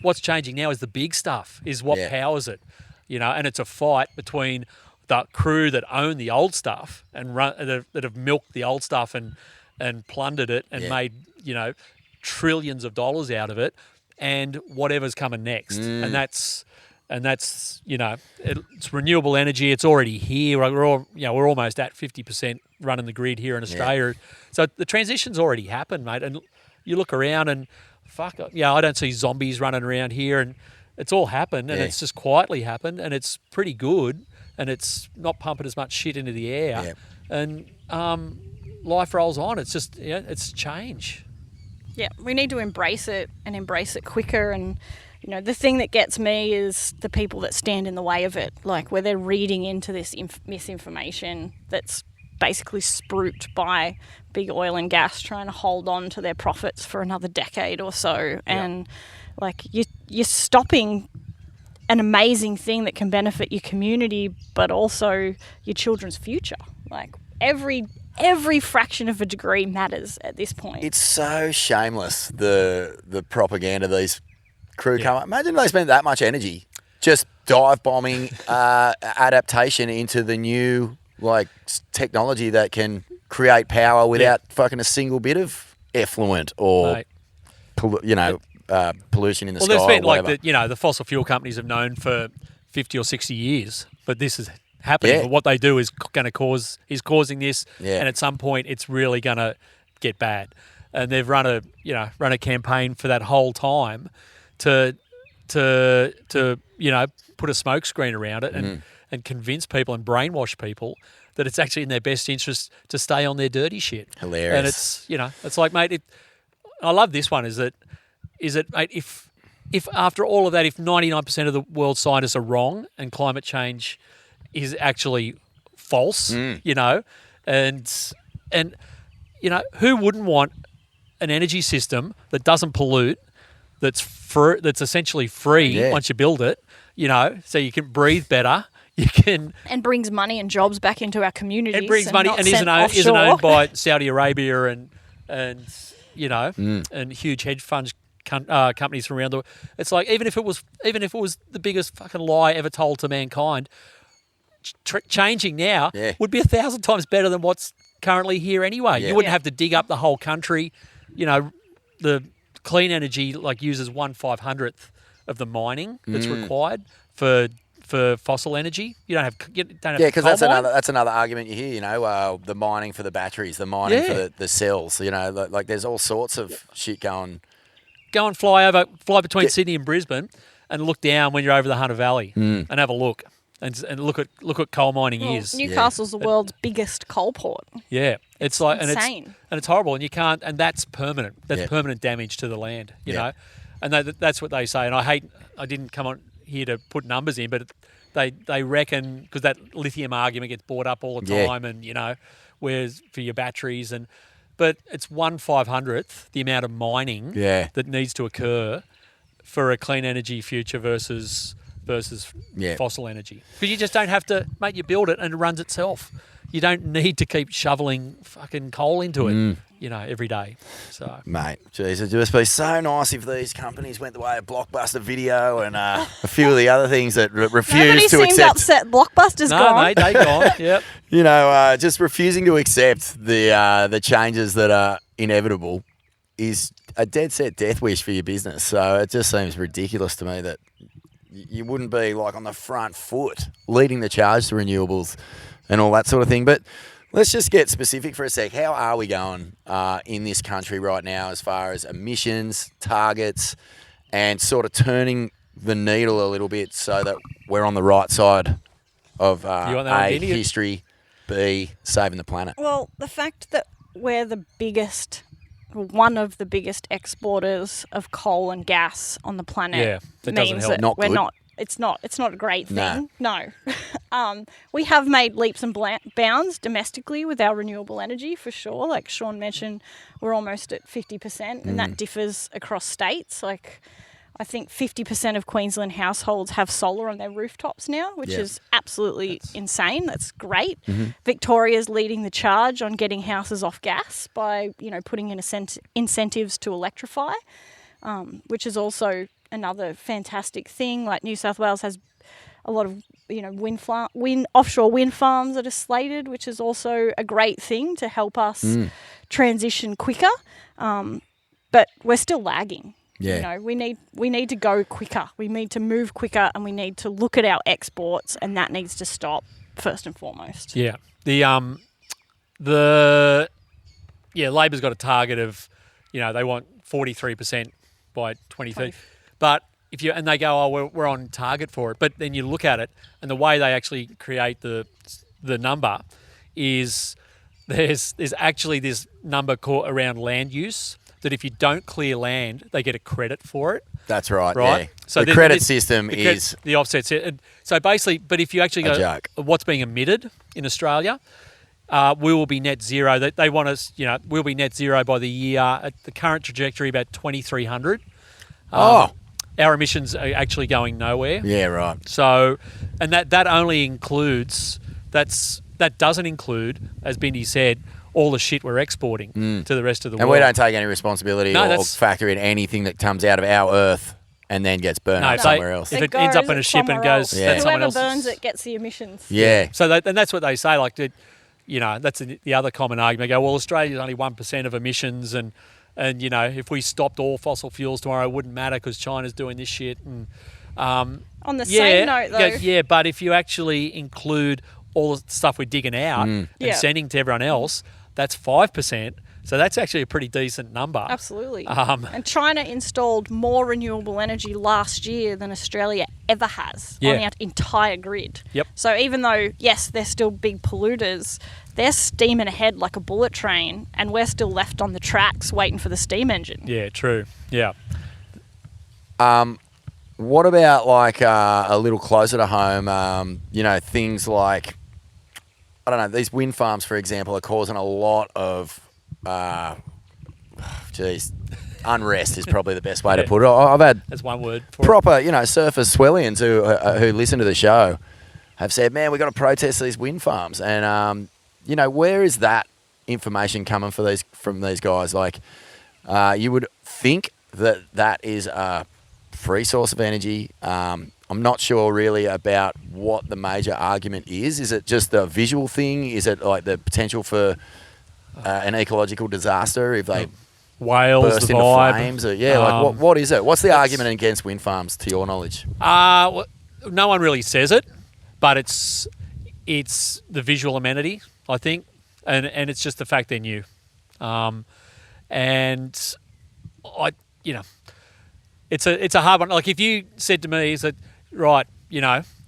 what's changing now is the big stuff, is what powers it. And it's a fight between the crew that own the old stuff and that have milked the old stuff and plundered it and made, trillions of dollars out of it, and whatever's coming next. And that's it's renewable energy. It's already here. We're almost at 50% running the grid here in Australia. So the transition's already happened, mate. And you look around and I don't see zombies running around here, and it's all happened, and it's just quietly happened, and it's pretty good, and it's not pumping as much shit into the air, and life rolls on. It's just it's change. Yeah, we need to embrace it and embrace it quicker. And the thing that gets me is the people that stand in the way of it, like where they're reading into this misinformation that's basically spruiked by big oil and gas trying to hold on to their profits for another decade or so. And like you're stopping an amazing thing that can benefit your community, but also your children's future. Like every fraction of a degree matters at this point. It's so shameless, the propaganda these crew come up. Imagine they spent that much energy just dive bombing adaptation into the new technology that can create power without fucking a single bit of effluent or pollution in the sky. Well, there's been the fossil fuel companies have known for 50 or 60 years, but this is happening. But what they do is causing this, and at some point it's really going to get bad. And they've run a campaign for that whole time to put a smoke screen around it and convince people and brainwash people that it's actually in their best interest to stay on their dirty shit. Hilarious. And it's like, mate, I love this one, is that mate, if after all of that, if 99% of the world's scientists are wrong and climate change is actually false, and who wouldn't want an energy system that doesn't pollute, that's essentially free once you build it, so you can breathe better, and brings money and jobs back into our communities. It brings money and isn't owned by Saudi Arabia and huge hedge funds companies from around the world. It's like even if it was the biggest fucking lie ever told to mankind, changing now would be 1,000 times better than what's currently here anyway. You wouldn't have to dig up the whole country. The clean energy uses 1/500th of the mining that's required for fossil energy. You don't have because that's another argument you hear. The mining for the batteries, the mining for the cells. There's all sorts of shit going. Go and fly between Sydney and Brisbane and look down when you're over the Hunter Valley and have a look. And look at coal mining is. Newcastle's the world's biggest coal port. Yeah, it's like insane. and it's horrible, and you can't, and that's permanent. That's permanent damage to the land, you know. And that's what they say. And I didn't come on here to put numbers in, but they reckon, because that lithium argument gets brought up all the time, and whereas for your batteries but it's 1/500th the amount of mining that needs to occur for a clean energy future versus versus Yeah. fossil energy. Because you just don't have to, mate, you build it and it runs itself. You don't need to keep shoveling fucking coal into it, every day. So, Mate, geez, it'd just be so nice if these companies went the way of Blockbuster Video and a few of the other things that refuse Nobody to seemed accept. upset. Blockbuster's no, gone. mate, they gone. Yep. Just refusing to accept the changes that are inevitable is a dead set death wish for your business. So it just seems ridiculous to me that you wouldn't be like on the front foot leading the charge to renewables and all that sort of thing. But let's just get specific for a sec. How are we going in this country right now as far as emissions, targets, and sort of turning the needle a little bit so that we're on the right side of You want that one, A, Vinny? history, B, saving the planet? Well, the fact that we're one of the biggest exporters of coal and gas on the planet Yeah, that doesn't means help. that Not we're good. not. It's not a great No. thing. No. We have made leaps and bounds domestically with our renewable energy for sure. Like Sean mentioned, we're almost at 50%, and that differs across states. Like, I think 50% of Queensland households have solar on their rooftops now, which Yeah. is absolutely insane. That's great. Victoria's leading the charge on getting houses off gas by, putting in incentives to electrify, which is also another fantastic thing. Like New South Wales has a lot of, offshore wind farms that are slated, which is also a great thing to help us transition quicker. But we're still lagging. Yeah. We need to go quicker. We need to move quicker, and we need to look at our exports, and that needs to stop first and foremost. Yeah. Labor's got a target of, they want 43% by 2030. But and they go, oh, we're on target for it. But then you look at it, and the way they actually create the number is there's actually this number called around land use, that if you don't clear land, they get a credit for it. That's right. Right. Yeah. So the credit system is the offset. So basically, but if you actually a go, joke. what's being emitted in Australia, we will be net zero. They want us, we'll be net zero by the year at the current trajectory about 2300. Our emissions are actually going nowhere. Yeah, right. So, and that only includes that doesn't include, as Bindi said, all the shit we're exporting to the rest of the And world. we don't take any responsibility or factor in anything that comes out of our earth and then gets burned up somewhere else. If it ends up in a ship and goes, that's someone whoever else's. burns it gets the emissions. Yeah. So and that's what they say. Like, that's the other common argument. They go, well, Australia's only 1% of emissions, and if we stopped all fossil fuels tomorrow, it wouldn't matter because China's doing this shit. And on the same note, though, but if you actually include all the stuff we're digging out and sending to everyone else, that's 5%. So that's actually a pretty decent number. Absolutely. And China installed more renewable energy last year than Australia ever has on our entire grid. Yep. So even though, yes, they're still big polluters, they're steaming ahead like a bullet train, and we're still left on the tracks waiting for the steam engine. Yeah, true. Yeah. What about like a little closer to home? Things like, I don't know, these wind farms, for example, are causing a lot of, unrest is probably the best way to put it. I've had That's one word for proper, surfers, swellians who listen to the show have said, man, we've got to protest these wind farms. And, where is that information coming from these guys? Like, you would think that is a free source of energy. I'm not sure really about what the major argument is. Is it just a visual thing? Is it like the potential for an ecological disaster if they whales, burst the into vibe. flames? Or, what is it? What's the argument against wind farms, to your knowledge? No one really says it, but it's the visual amenity, I think, and it's just the fact they're new, and it's a hard one. Like if you said to me, "Is right?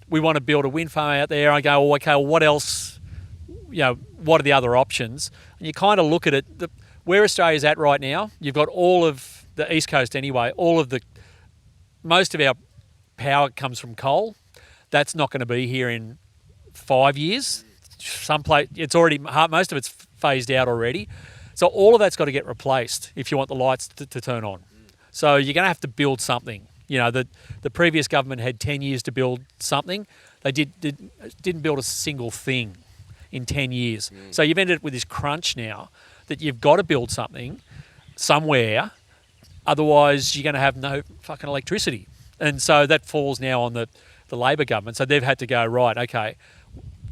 We want to build a wind farm out there," I go, "Oh, okay. Well, what else? What are the other options?" And you kind of look at it. Where Australia's at right now, you've got all of the East Coast anyway. Most of our power comes from coal. That's not going to be here in 5 years. It's already most of it's phased out already. So all of that's got to get replaced if you want the lights to turn on. So you're going to have to build something. The previous government had 10 years to build something. They didn't build a single thing in 10 years. So you've ended up with this crunch now that you've got to build something somewhere, otherwise you're going to have no fucking electricity. And so that falls now on the Labor government. So they've had to go, right, okay,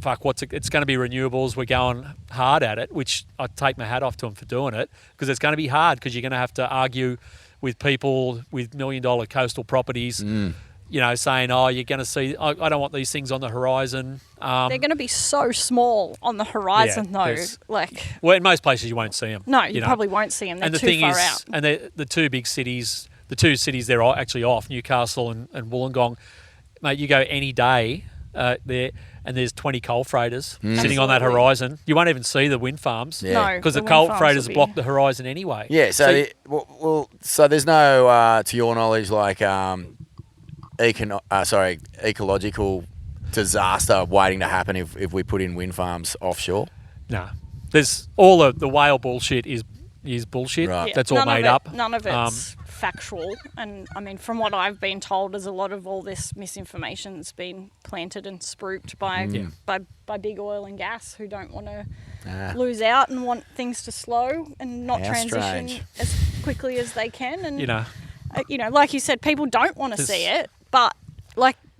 it's going to be renewables. We're going hard at it, which I take my hat off to them for doing it, because it's going to be hard, because you're going to have to argue with people with $1 million coastal properties, saying, oh, you're going to see, I don't want these things on the horizon. They're going to be so small on the horizon, though. Well, in most places you won't see them. No, you probably won't see them. They're too far out. And the two big cities, the two cities they're actually off, Newcastle and Wollongong, mate, you go any day there, and there's 20 coal freighters sitting on that horizon. You won't even see the wind farms, because the coal freighters block the horizon anyway. Yeah, so so there's no, to your knowledge, like ecological disaster waiting to happen if we put in wind farms offshore. No, there's all the whale bullshit is bullshit. Right. That's all made up. None of it's factual, and I mean, from what I've been told, is a lot of all this misinformation's been planted and spruiked by big oil and gas, who don't want to lose out and want things to slow and not transition as quickly as they can. And like you said, people don't want to see it, but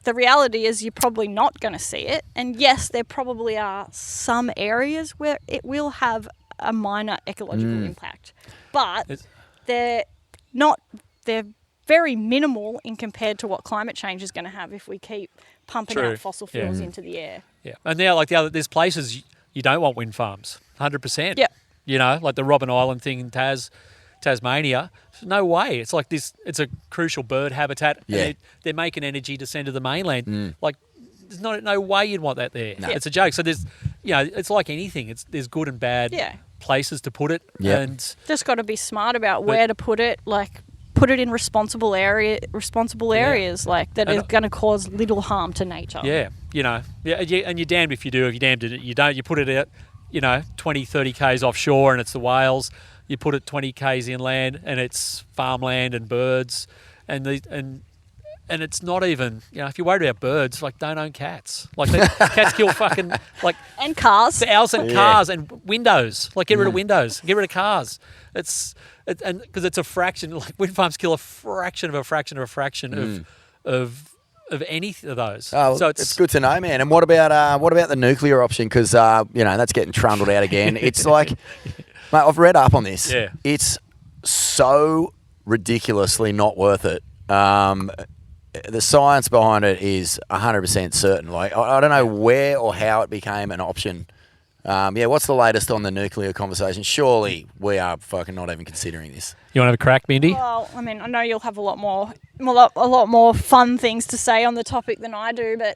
the reality is you're probably not going to see it. And yes, there probably are some areas where it will have a minor ecological impact, but they're very minimal in compared to what climate change is going to have if we keep pumping out fossil fuels into the air. Yeah, and now there's places you don't want wind farms, 100%. Yeah. Like the Robben Island thing in Tasmania. No way. It's like this. It's a crucial bird habitat. Yeah. And they're making energy to send to the mainland. Like, there's no way you'd want that there. No. It's a joke. So there's, it's like anything. there's good and bad places to put it. Yeah. And just got to be smart about where to put it. Like, put it in responsible areas, that are going to cause little harm to nature. Yeah. And you're damned if you do. If you're damned if you don't. You put it out, 20, 30 k's offshore, and it's the whales. You put it 20 k's inland, and it's farmland and birds, and it's not even, if you're worried about birds, don't own cats. Cats kill fucking and cars, cars and windows. Get rid of windows, get rid of cars. Because it's a fraction. Wind farms kill a fraction of a fraction of a fraction of any of those. Oh, so it's good to know, man. And what about the nuclear option? Because that's getting trundled out again. It's like. Mate, I've read up on this. Yeah. It's so ridiculously not worth it. The science behind it is 100% certain. I don't know where or how it became an option. What's the latest on the nuclear conversation? Surely we are fucking not even considering this. You want to have a crack, Mindy? Well, I mean, I know you'll have a lot more fun things to say on the topic than I do, but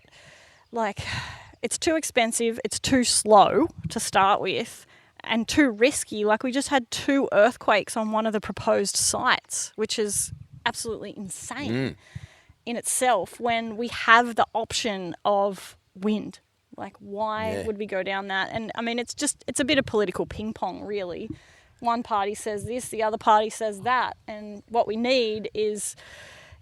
it's too expensive, it's too slow to start with, and too risky. We just had 2 earthquakes on one of the proposed sites, which is absolutely insane in itself, when we have the option of wind. Why would we go down that? And I mean, it's a bit of political ping pong, really. One party says this, the other party says that. And what we need is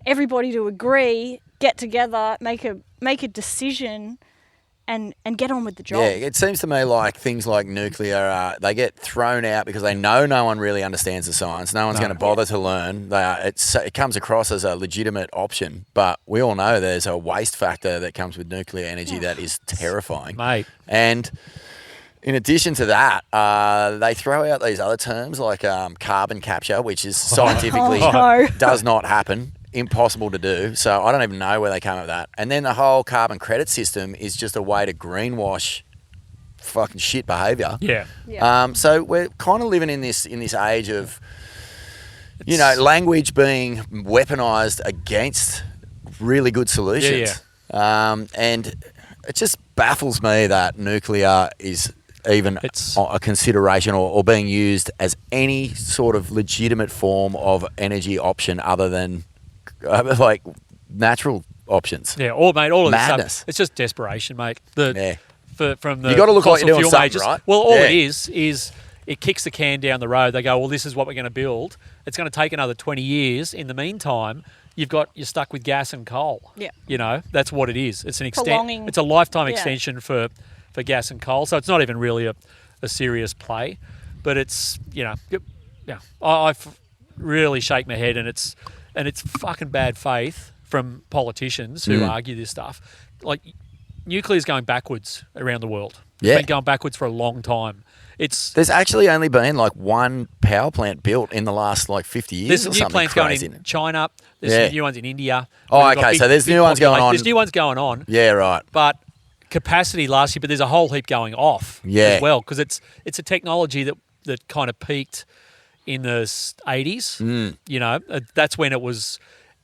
everybody to agree, get together, make a decision, and get on with the job. Yeah, it seems to me like things like nuclear, they get thrown out because they know no one really understands the science. No one's going to bother to learn. It comes across as a legitimate option, but we all know there's a waste factor that comes with nuclear energy that is terrifying. Mate. And in addition to that, they throw out these other terms like carbon capture, which is scientifically does not happen. Impossible to do. So I don't even know where they come up with that. And then the whole carbon credit system is just a way to greenwash fucking shit behaviour. Yeah. So we're kind of living in this age of, language being weaponised against really good solutions. And it just baffles me that nuclear is even a consideration or being used as any sort of legitimate form of energy option other than natural options. Yeah, all of madness. This stuff, it's just desperation, mate. From the you got to look like you're doing something, majors. right? Well, all it is it kicks the can down the road. They go, well, this is what we're going to build. It's going to take another 20 years. In the meantime, you're stuck with gas and coal. Yeah. You know, that's what it is. It's an Prolonging- it's a lifetime yeah. extension for gas and coal. So it's not even really a serious play, but it's, you know, yeah. I really shake my head, and it's fucking bad faith from politicians who argue this stuff. Like, nuclear's going backwards around the world. Yeah. It's been going backwards for a long time. There's actually only been like one power plant built in the last like 50 years. There's or some new something plants crazy. going in China. There's Yeah. some new ones in India. Oh, We've got okay, so there's new ones going on. There's new ones going on. Yeah, right. But capacity last year, but there's a whole heap going off as well, because it's a technology that kind of peaked in the 80s. You know, that's when it was,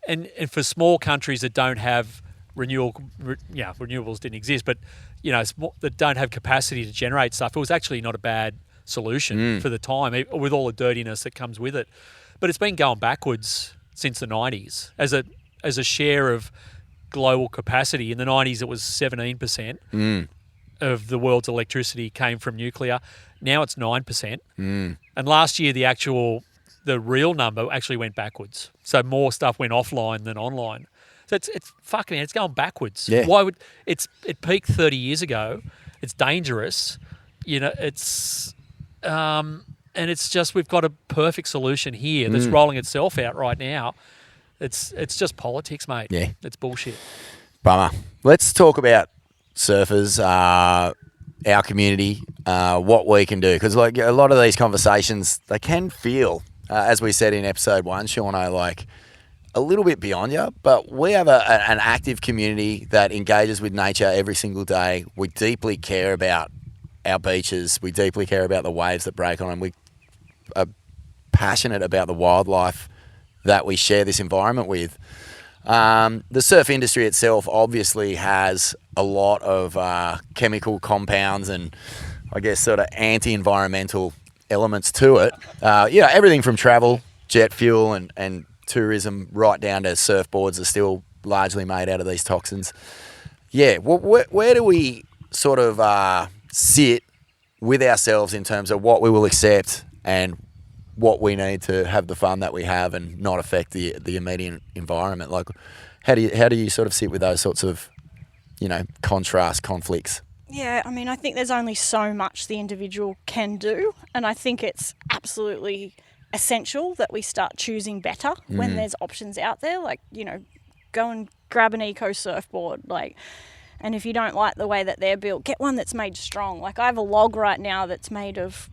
and for small countries that don't have renewables didn't exist, but you know, that don't have capacity to generate stuff, it was actually not a bad solution for the time, with all the dirtiness that comes with it. But it's been going backwards since the 90s as a share of global capacity. In the 90s, it was 17% of the world's electricity came from nuclear. Now it's 9%. And last year, the real number actually went backwards. So more stuff went offline than online. So it's fucking, it's going backwards. Yeah. Why would it peaked 30 years ago? It's dangerous. You know, and it's just, we've got a perfect solution here that's rolling itself out right now. It's just politics, mate. Yeah. It's bullshit. Bummer. Let's talk about surfers, our community, what we can do. Because like a lot of these conversations, they can feel, as we said in episode 1, Shauno, like a little bit beyond you. But we have an active community that engages with nature every single day. We deeply care about our beaches. We deeply care about the waves that break on them. We are passionate about the wildlife that we share this environment with. The surf industry itself obviously has a lot of chemical compounds and I guess sort of anti-environmental elements to it. Everything from travel, jet fuel and tourism right down to surfboards are still largely made out of these toxins. Yeah, where do we sort of sit with ourselves in terms of what we will accept and what we need to have the fun that we have and not affect the immediate environment? Like, how do you sort of sit with those sorts of, you know, conflicts? Yeah, I mean, I think there's only so much the individual can do, and I think it's absolutely essential that we start choosing better when there's options out there. Like, you know, go and grab an eco surfboard, like, and if you don't like the way that they're built, get one that's made strong. Like, I have a log right now that's made of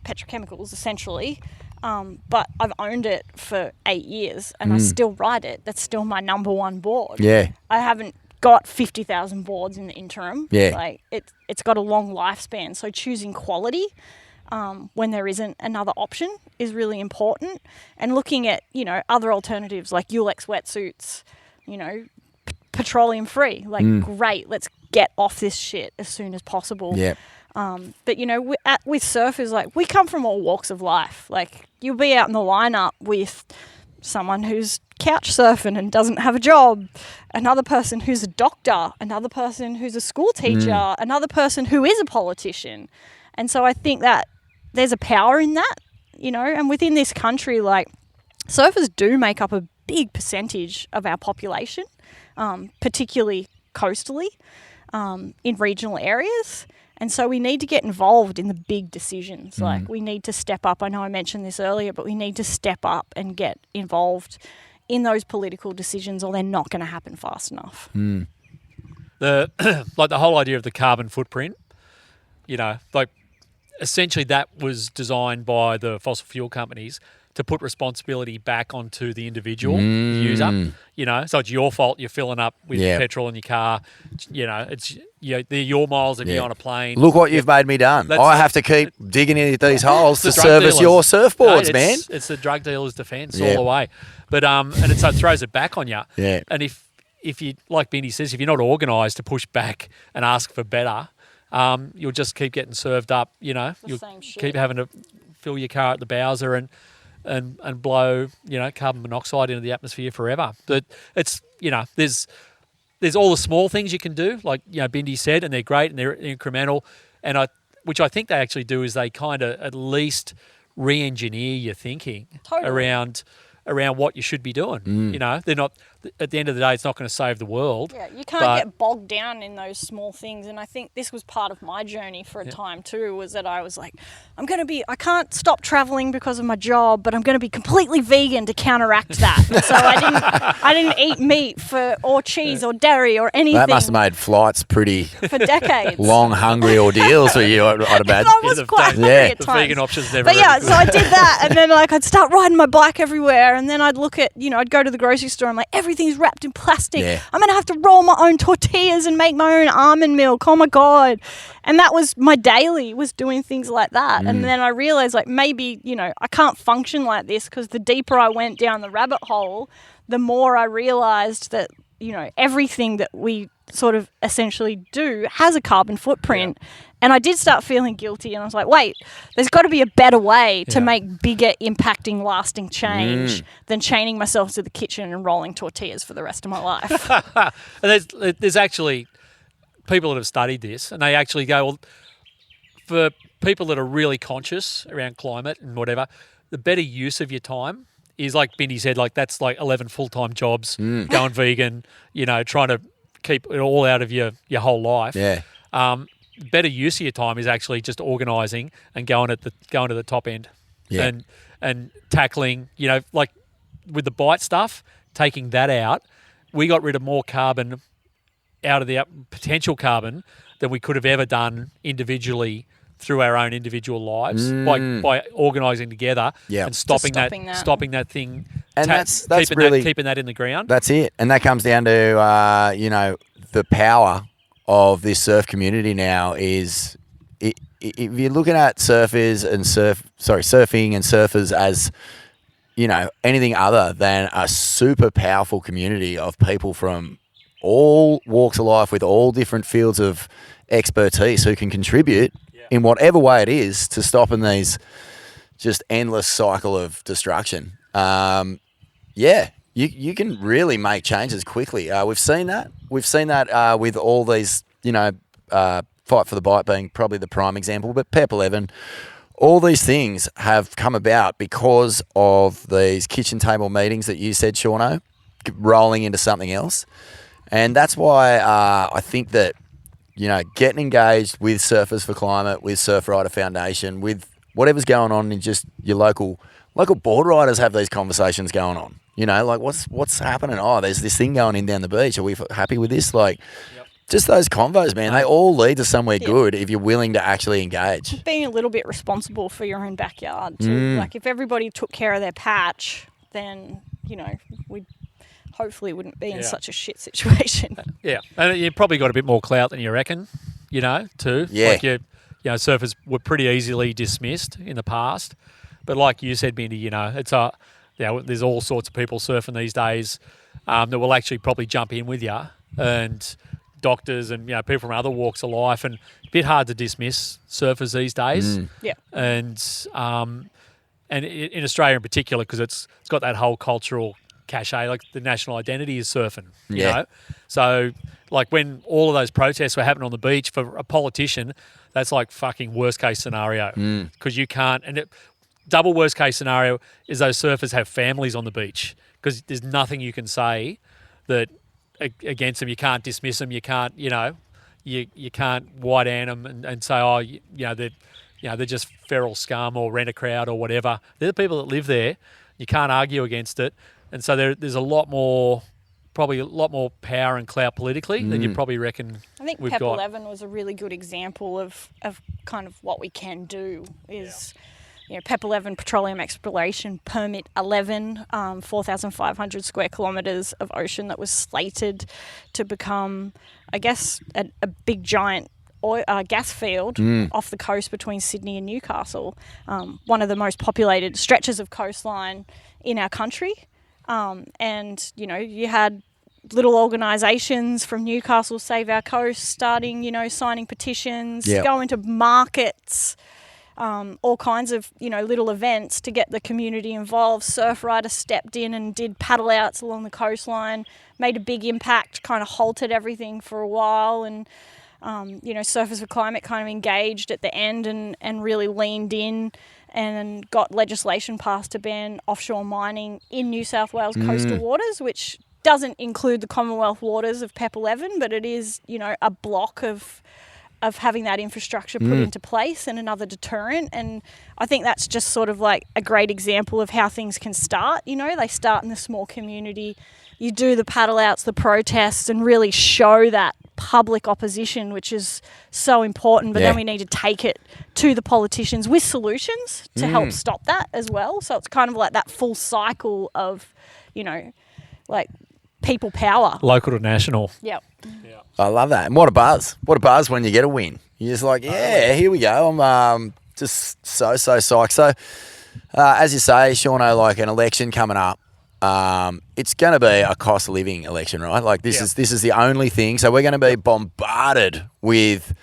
petrochemicals, essentially, but I've owned it for 8 years and I still ride it. That's still my number one board. Yeah. I haven't got 50,000 boards in the interim. Yeah. Like, it's got a long lifespan. So choosing quality when there isn't another option is really important. And looking at, you know, other alternatives like Ulex wetsuits, you know, petroleum free. Like, great, let's get off this shit as soon as possible. Yeah. But, you know, with surfers, like, we come from all walks of life. Like, you'll be out in the lineup with someone who's couch surfing and doesn't have a job, another person who's a doctor, another person who's a school teacher, another person who is a politician. And so I think that there's a power in that, you know, and within this country, like, surfers do make up a big percentage of our population, particularly coastally, in regional areas. And so we need to get involved in the big decisions. Like, we need to step up. I know I mentioned this earlier, but we need to step up and get involved in those political decisions, or they're not going to happen fast enough. The whole idea of the carbon footprint, you know, like, essentially that was designed by the fossil fuel companies to put responsibility back onto the individual user. You know, so it's your fault you're filling up with petrol in your car. You know, it's, you know, they're your miles if you're on a plane. Look what you've made me done. I have to keep digging into these holes to service your surfboards, man. It's the drug dealer's defence all the way. But so it throws it back on you. Yeah. And if you, like Benny says, if you're not organised to push back and ask for better, you'll just keep getting served up. You know, you'll keep having to fill your car at the Bowser and blow, you know, carbon monoxide into the atmosphere forever. But it's, you know, there's all the small things you can do, like, you know, Bindi said, and they're great and they're incremental. And which I think they actually do is they kind of at least re-engineer your thinking around around what you should be doing. You know, they're not. At the end of the day, it's not going to save the world. Yeah, you can't get bogged down in those small things. And I think this was part of my journey for a time too, was that I was like, I can't stop traveling because of my job, but I'm going to be completely vegan to counteract that. And so I didn't eat meat or cheese or dairy or anything. That must have made flights pretty for decades. long, hungry ordeals for you, I'd imagine. I was quite hungry at The times. vegan options never. But yeah, really so I did that, and then I'd start riding my bike everywhere, and then I'd look at, I'd go to the grocery store, and everything's wrapped in plastic. Yeah. I'm going to have to roll my own tortillas and make my own almond milk. Oh my God. And that was my daily, was doing things like that. And then I realized maybe, I can't function like this, because the deeper I went down the rabbit hole, the more I realized that, everything that we sort of essentially do has a carbon footprint. Yeah. And I did start feeling guilty, and I was like, wait, there's got to be a better way to make bigger, impacting, lasting change than chaining myself to the kitchen and rolling tortillas for the rest of my life. And there's actually people that have studied this, and they actually go, well, for people that are really conscious around climate and whatever, the better use of your time is, like Bindi said, that's 11 full-time jobs, going vegan, trying to keep it all out of your whole life. Yeah. Better use of your time is actually just organising and going to the top end, and tackling, with the bite stuff, taking that out. We got rid of more carbon out of the potential carbon than we could have ever done individually through our own individual lives by organising together and stopping that thing, and that's keeping that in the ground. That's it, and that comes down to the power of this surf community now. Is if you're looking at surfing and surfers as anything other than a super powerful community of people from all walks of life with all different fields of expertise who can contribute in whatever way it is to stopping these just endless cycle of destruction. You can really make changes quickly. We've seen that. We've seen that with all these, Fight for the Bite being probably the prime example, but PEP 11, all these things have come about because of these kitchen table meetings that you said, Shauno, rolling into something else. And that's why I think that, getting engaged with Surfers for Climate, with Surfrider Foundation, with whatever's going on in just your local board riders have these conversations going on. What's happening? Oh, there's this thing going in down the beach. Are we happy with this? Just those convos, man, they all lead to somewhere good if you're willing to actually engage. Being a little bit responsible for your own backyard too. If everybody took care of their patch, then, we hopefully wouldn't be in such a shit situation. Yeah, and you probably got a bit more clout than you reckon, too. Yeah. Surfers were pretty easily dismissed in the past. But like you said, Bindi, there's all sorts of people surfing these days that will actually probably jump in with you, and doctors and people from other walks of life, and a bit hard to dismiss surfers these days. Yeah, and in Australia in particular, because it's got that whole cultural cachet, the national identity is surfing. You know, so when all of those protests were happening on the beach, for a politician, that's fucking worst case scenario, because you can't. And double worst case scenario is those surfers have families on the beach, because there's nothing you can say that against them. You can't dismiss them. You can't, you can't white ant them and say, they're just feral scum or rent a crowd or whatever. They're the people that live there. You can't argue against it. And so there's probably a lot more power and clout politically than you probably reckon. I think we've PEP got. 11 was a really good example of kind of what we can do is... PEP 11, Petroleum Exploration Permit 11, 4,500 square kilometres of ocean that was slated to become, I guess, a big giant gas field off the coast between Sydney and Newcastle, one of the most populated stretches of coastline in our country. And, you had little organisations from Newcastle Save Our Coast starting, signing petitions, going to markets, all kinds of, little events to get the community involved. Surfrider stepped in and did paddle outs along the coastline, made a big impact, kind of halted everything for a while. And, Surfers for Climate kind of engaged at the end and really leaned in and got legislation passed to ban offshore mining in New South Wales coastal waters, which doesn't include the Commonwealth waters of PEP 11, but it is, a block of having that infrastructure put into place and another deterrent. And I think that's just sort of like a great example of how things can start. They start in the small community. You do the paddle outs, the protests, and really show that public opposition, which is so important. But then we need to take it to the politicians with solutions to help stop that as well. So it's kind of like that full cycle of, like people power. Local to national. Yep. I love that. And what a buzz. What a buzz when you get a win. You're just like, yeah, here we go. I'm just so psyched. So, as you say, Shauno, like an election coming up, it's going to be a cost of living election, right? Like this is the only thing. So we're going to be bombarded with,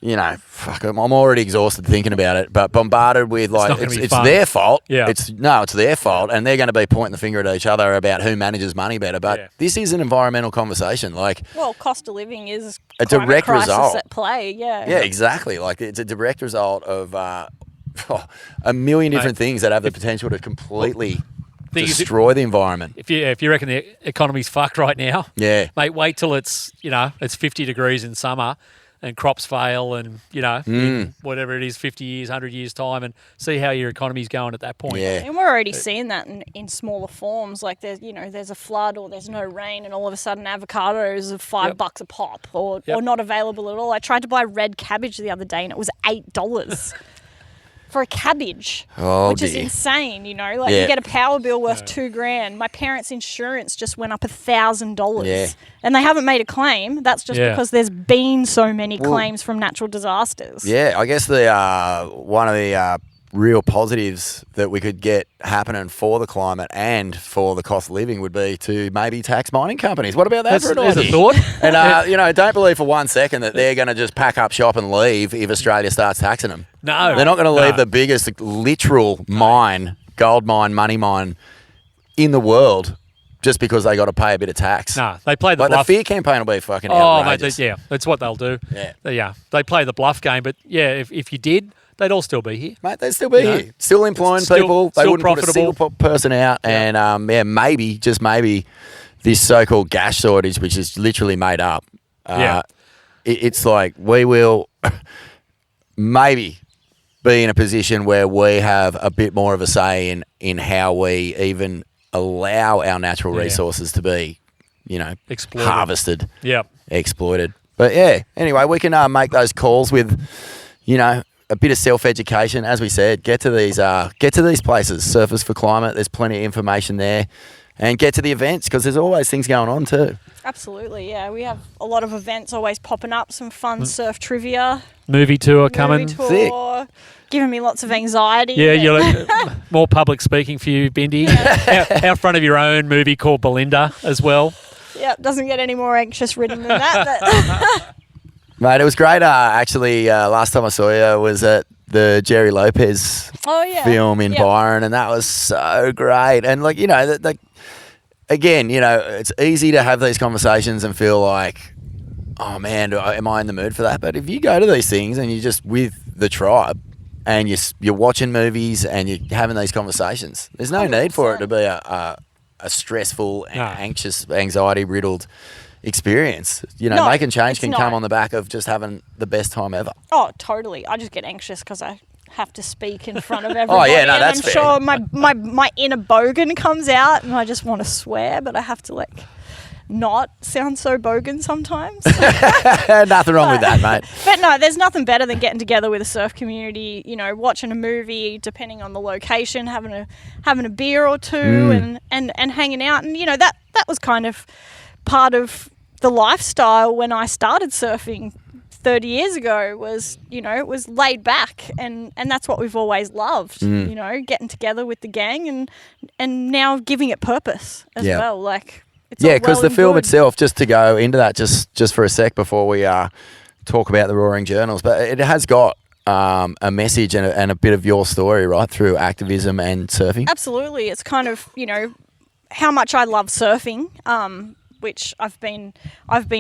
I'm already exhausted thinking about it, but bombarded with like, it's their fault. Yeah. It's their fault. And they're going to be pointing the finger at each other about who manages money better. But this is an environmental conversation. Like, well, cost of living is a direct result at play. Yeah, exactly. Like it's a direct result of a million different things that have the potential to completely destroy the environment. If you reckon the economy's fucked right now, mate, wait till it's 50 degrees in summer and crops fail and in whatever it is, 50 years, 100 years time, and see how your economy's going at that point. Yeah. And we're already seeing that in smaller forms. Like there's a flood or there's no rain, and all of a sudden avocados are $5 a pop or not available at all. I tried to buy red cabbage the other day and it was $8. For a cabbage, which is insane, you get a power bill worth $2,000. My parents' insurance just went up $1,000, and they haven't made a claim. That's just because there's been so many claims from natural disasters. Yeah, I guess the one of the real positives that we could get happening for the climate and for the cost of living would be to maybe tax mining companies. What about that for an idea? There's a thought. And don't believe for 1 second that they're going to just pack up shop and leave if Australia starts taxing them. No. They're not going to leave the biggest literal mine, gold mine, money mine in the world just because they got to pay a bit of tax. No, they play the bluff. The fear campaign will be fucking outrageous. Mate, that's what they'll do. Yeah. They play the bluff game, but if you did, they'd all still be here. Mate, they'd still be here. Still employing people. They wouldn't put a single person out. And, maybe, just maybe, this so-called gas shortage, which is literally made up. It's like we will maybe be in a position where we have a bit more of a say in how we even allow our natural resources to be, exploited. Harvested. Yep. Exploited. But, anyway, we can make those calls with, a bit of self-education, as we said. Get to these places. Surfers for Climate. There's plenty of information there, and get to the events because there's always things going on too. Absolutely, yeah. We have a lot of events always popping up. Some fun surf trivia. Movie tour coming. Sick. Giving me lots of anxiety. Yeah, you're more public speaking for you, Bindi. Out front of your own movie called Belinda as well. Yeah, doesn't get any more anxious ridden than that. Mate, it was great. Actually, last time I saw you was at the Jerry Lopez film in Byron, and that was so great. And again, it's easy to have these conversations and feel like, oh man, am I in the mood for that? But if you go to these things and you're just with the tribe and you're watching movies and you're having these conversations, there's no 100%. Need for it to be a stressful, anxious, anxiety-riddled experience. Making change can come on the back of just having the best time ever. Oh, totally. I just get anxious because I have to speak in front of everybody. That's fair. I'm sure my inner bogan comes out and I just want to swear, but I have to not sound so bogan sometimes. Nothing wrong with that, mate. But no, there's nothing better than getting together with a surf community, watching a movie, depending on the location, having a beer or two and hanging out. And, that was kind of part of the lifestyle when I started surfing 30 years ago was, it was laid back and that's what we've always loved, getting together with the gang and now giving it purpose as well. It's because the film itself, just to go into that just for a sec before we talk about the Roaring Journals, but it has got a message and a bit of your story, right, through activism and surfing. Absolutely. It's kind of, how much I love surfing, which I've been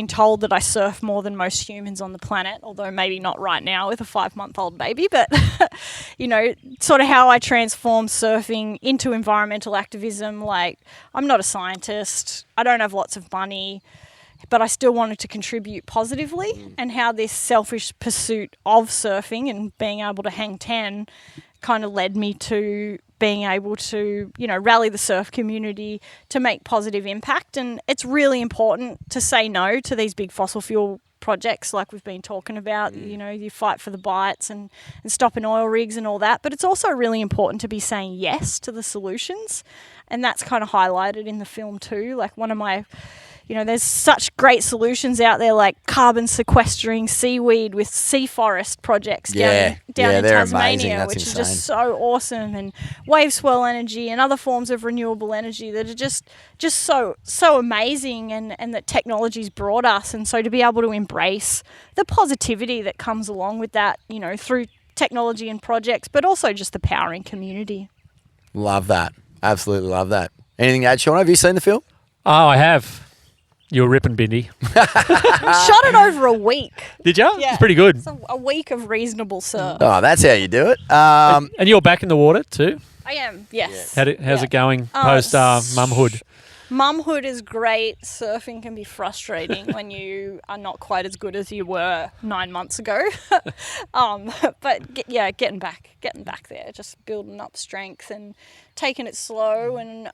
told that I surf more than most humans on the planet, although maybe not right now with a 5-month-old baby, but you know, sort of how I transform surfing into environmental activism. Like, I'm not a scientist, I don't have lots of money, but I still wanted to contribute positively, and how this selfish pursuit of surfing and being able to hang 10 kind of led me to being able to, you know, rally the surf community to make positive impact. And it's really important to say no to these big fossil fuel projects like we've been talking about. You know, you fight for the bites and stopping oil rigs and all that, but it's also really important to be saying yes to the solutions, and that's kind of highlighted in the film too. Like, one of my, you know, there's such great solutions out there, like carbon sequestering seaweed with sea forest projects down in Tasmania, which is just so awesome, and wave swirl energy and other forms of renewable energy that are just so amazing, and that technology's brought us. And so to be able to embrace the positivity that comes along with that, you know, through technology and projects, but also just the powering community. Love that. Absolutely love that. Anything to add, Sean? Have you seen the film? Oh, I have. You were ripping, Bindi. We shot it over a week. Did you? Yeah. It's pretty good. It's a week of reasonable surf. Oh, that's how you do it. And you're back in the water too? I am, yes. How's it going post mumhood? Mumhood is great. Surfing can be frustrating when you are not quite as good as you were 9 months ago. But getting back there, just building up strength and taking it slow, and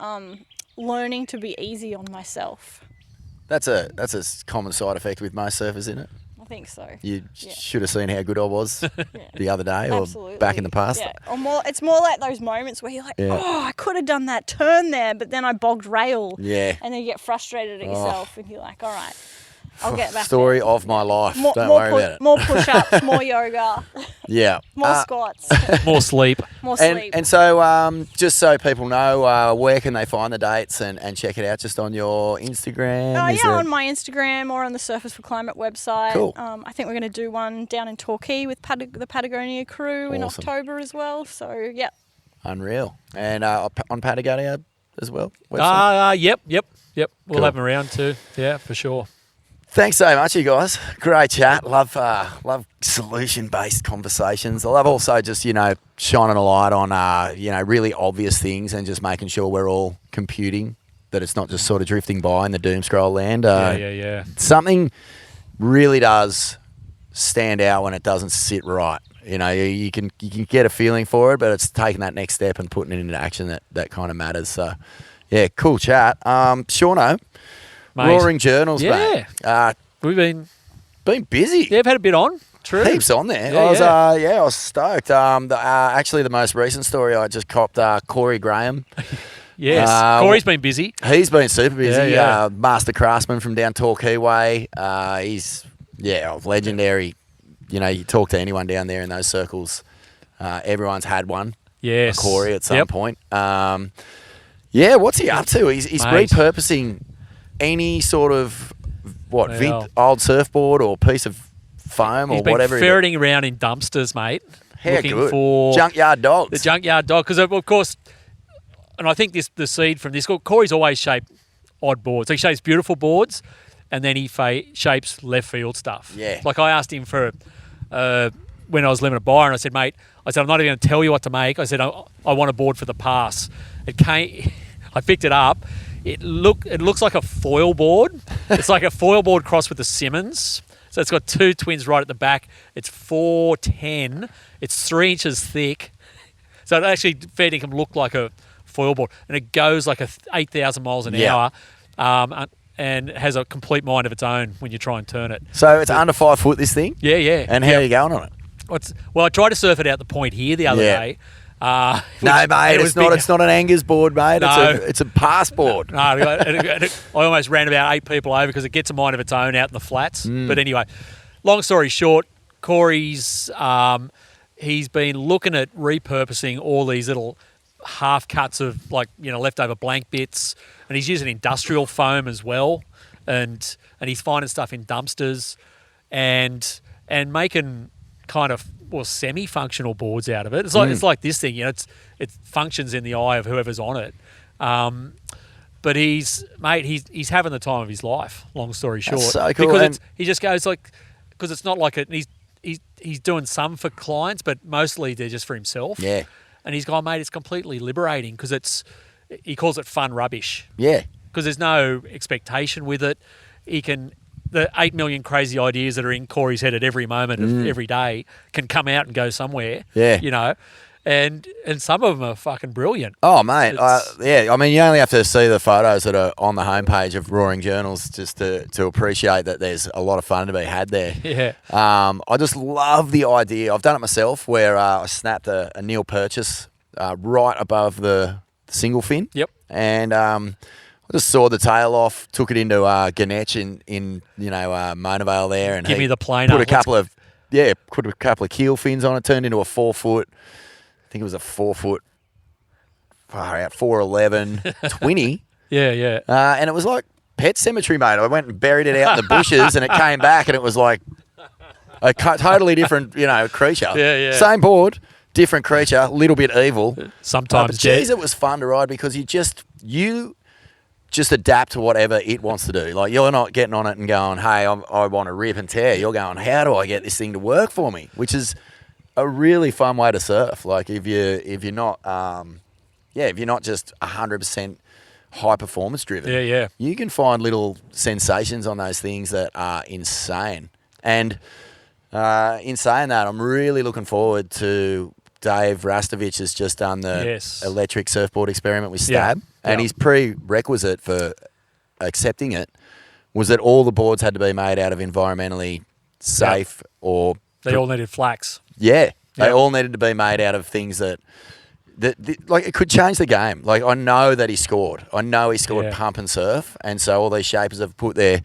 learning to be easy on myself. That's a common side effect with most surfers, isn't it? I think so. You should have seen how good I was the other day, or Absolutely. back in the past. Yeah. It's more like those moments where you're like, oh, I could have done that turn there, but then I bogged rail. Yeah. And then you get frustrated at yourself, and you're like, all right, I'll get back Story there. of my life. Don't more worry about it. More push-ups, more yoga, Yeah. more squats, More sleep. more sleep. And so, just so people know, where can they find the dates and check it out? Just on your Instagram? On my Instagram or on the Surfers for Climate website. Cool. I think we're going to do one down in Torquay with the Patagonia crew in October as well. So, yeah. Unreal. And on Patagonia as well? Website? Yep. We'll Cool. have them around too. Yeah, for sure. Thanks so much, you guys. Great chat. Love solution-based conversations. I love also just, you know, shining a light on, really obvious things, and just making sure we're all computing, that it's not just sort of drifting by in the doom scroll land. Yeah. Something really does stand out when it doesn't sit right. You know, you can get a feeling for it, but it's taking that next step and putting it into action that kind of matters. So, yeah, cool chat. Shauno, Mate. Roaring Journals, mate. We've been busy. Yeah, I've had a bit on. True. Heaps on there. Yeah, I was stoked. Actually, the most recent story I just copped, Corey Graham. Yes, Corey's been busy. He's been super busy. Yeah. Master craftsman from down Torquay way. He's legendary. You know, you talk to anyone down there in those circles, everyone's had one. Yes, a Corey at some point. What's he up to? He's repurposing any sort of old surfboard or piece of foam or whatever. He's been ferreting around in dumpsters, mate. How looking good. For junkyard dogs. The junkyard dog, because of course, and I think the seed from this. Corey's always shaped odd boards. So he shapes beautiful boards, and then he shapes left field stuff. Yeah. Like I asked him for when I was living at Byron, I said, mate, I'm not even going to tell you what to make. I said, I want a board for the pass. It came. I picked it up. It looks like a foil board. It's like a foil board crossed with a Simmons. So it's got two twins right at the back. It's 410. It's 3 inches thick. So it actually fair dinkum look like a foil board, and it goes like 8,000 miles an hour, and has a complete mind of its own when you try and turn it. So it's under 5 foot, this thing. Yeah. And how are you going on it? Well, I tried to surf it out the point here the other day. No, mate, it's not an Angus board, mate. No. It's a passport. No, I almost ran about 8 people over because it gets a mind of its own out in the flats. But anyway, long story short, Corey's he's been looking at repurposing all these little half cuts of leftover blank bits, and he's using industrial foam as well, and he's finding stuff in dumpsters, and making kind of semi-functional boards out of it. It's like this thing, it functions in the eye of whoever's on it. But he's having the time of his life. Long story short, That's so cool. because And- he just goes because it's not like he's doing some for clients, but mostly they're just for himself. Yeah. And he's gone, mate. It's completely liberating because he calls it fun rubbish Yeah. because there's no expectation with it. The 8 million crazy ideas that are in Corey's head at every moment of every day can come out and go somewhere. Yeah. You know, and some of them are fucking brilliant. Oh, mate. It's- Yeah, I mean, you only have to see the photos that are on the homepage of Roaring Journals just to appreciate that there's a lot of fun to be had there. Yeah. I just love the idea. I've done it myself where I snapped a Neil Purchase right above the single fin. Yep. And I just sawed the tail off, took it into Ganesh in Mona Vale there, and Give he me the planer. put a couple of keel fins on it, turned into a 4 foot. I think it was a 4 foot. Far out, 4'11", 20. Yeah. And it was like Pet Cemetery, mate. I went and buried it out in the bushes, and it came back, and it was like a totally different, creature. Yeah. Same board, different creature, a little bit evil. Sometimes But geez, it was fun to ride because you just adapt to whatever it wants to do. Like, you're not getting on it and going, hey, I want to rip and tear. You're going, how do I get this thing to work for me? Which is a really fun way to surf. Like, if you're not just 100% high performance driven. Yeah. You can find little sensations on those things that are insane. And in saying that, I'm really looking forward to Dave Rastovich has just done the electric surfboard experiment with Stab. Yeah. And his prerequisite for accepting it was that all the boards had to be made out of environmentally safe or... They all needed flax. Yeah. They Yeah. all needed to be made out of things that like, it could change the game. Like, I know that he scored. Yeah. Pump and surf. And so all these shapers have put their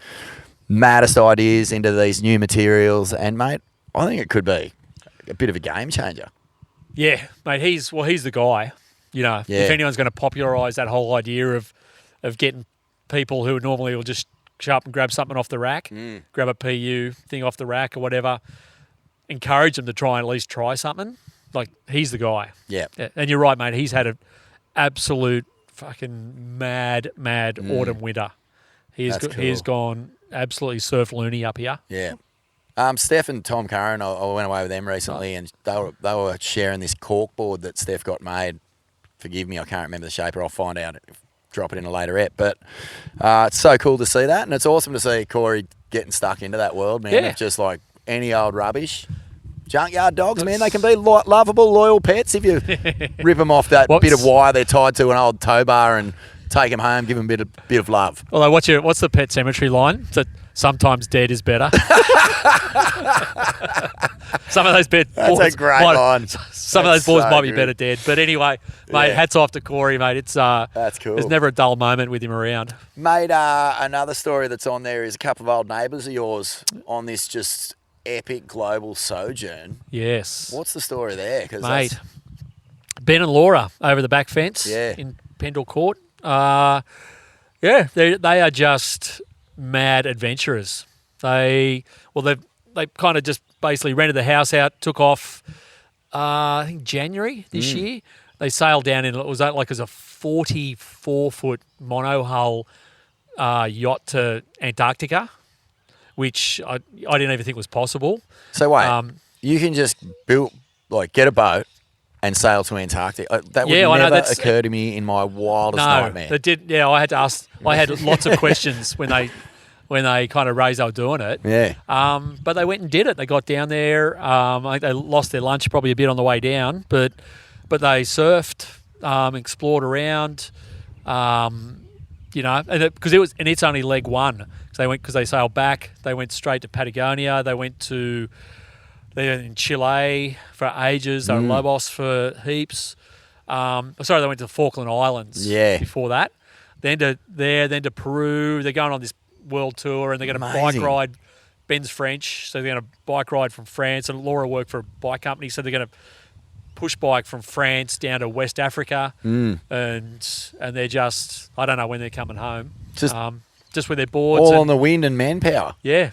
maddest ideas into these new materials. And, mate, I think it could be a bit of a game changer. Yeah, mate. He's the guy. Yeah. If anyone's going to popularise that whole idea of getting people who normally will just show up and grab something off the rack, grab a PU thing off the rack or whatever, encourage them to try and at least try something. Like, he's the guy. Yeah. And you're right, mate. He's had an absolute fucking mad autumn winter. He's That's cool. gone absolutely surf loony up here. Yeah. Steph and Tom Curran, I went away with them recently, and they were sharing this cork board that Steph got made. Forgive me, I can't remember the shape, or I'll find out. Drop it in a later ep. But it's so cool to see that, and it's awesome to see Corey getting stuck into that world, man. Yeah. Of just like any old rubbish. Junkyard dogs, man, they can be lovable, loyal pets if you rip them off that bit of wire they're tied to an old tow bar and take them home, give them a bit of love. Although, what's the Pet Cemetery line? That sometimes dead is better. Some of those boards. That's a great line. Some of those boards so might be good. better dead. But anyway, mate, hats off to Corey, mate. It's That's cool. There's never a dull moment with him around. Mate, another story that's on there is a couple of old neighbours of yours on this just epic global sojourn. Yes. What's the story there? 'Cause Mate, Ben and Laura over the back fence Yeah. in Pendle Court. They are just mad adventurers. They kind of just basically rented the house out, took off, I think January this year. They sailed down in, it was a 44-foot monohull yacht to Antarctica, which I didn't even think was possible. So wait, you can just get a boat and sail to Antarctica. That would never occur to me in my wildest nightmare. That did. Yeah, I had to ask. I had lots of questions when they kind of raised they were doing it. Yeah. But they went and did it. They got down there. I think they lost their lunch probably a bit on the way down, but they surfed, explored around. And it's only leg one. So because they sailed back. They went straight to Patagonia. They went in Chile for ages. They were in Lobos for heaps. They went to the Falkland Islands before that. Then to Peru. They're going on this world tour and they're going to bike ride. Ben's French, so they're going to bike ride from France. And Laura worked for a bike company, so they're going to push bike from France down to West Africa. And they're just, I don't know when they're coming home. Just with their boards. All on the wind and manpower. Yeah,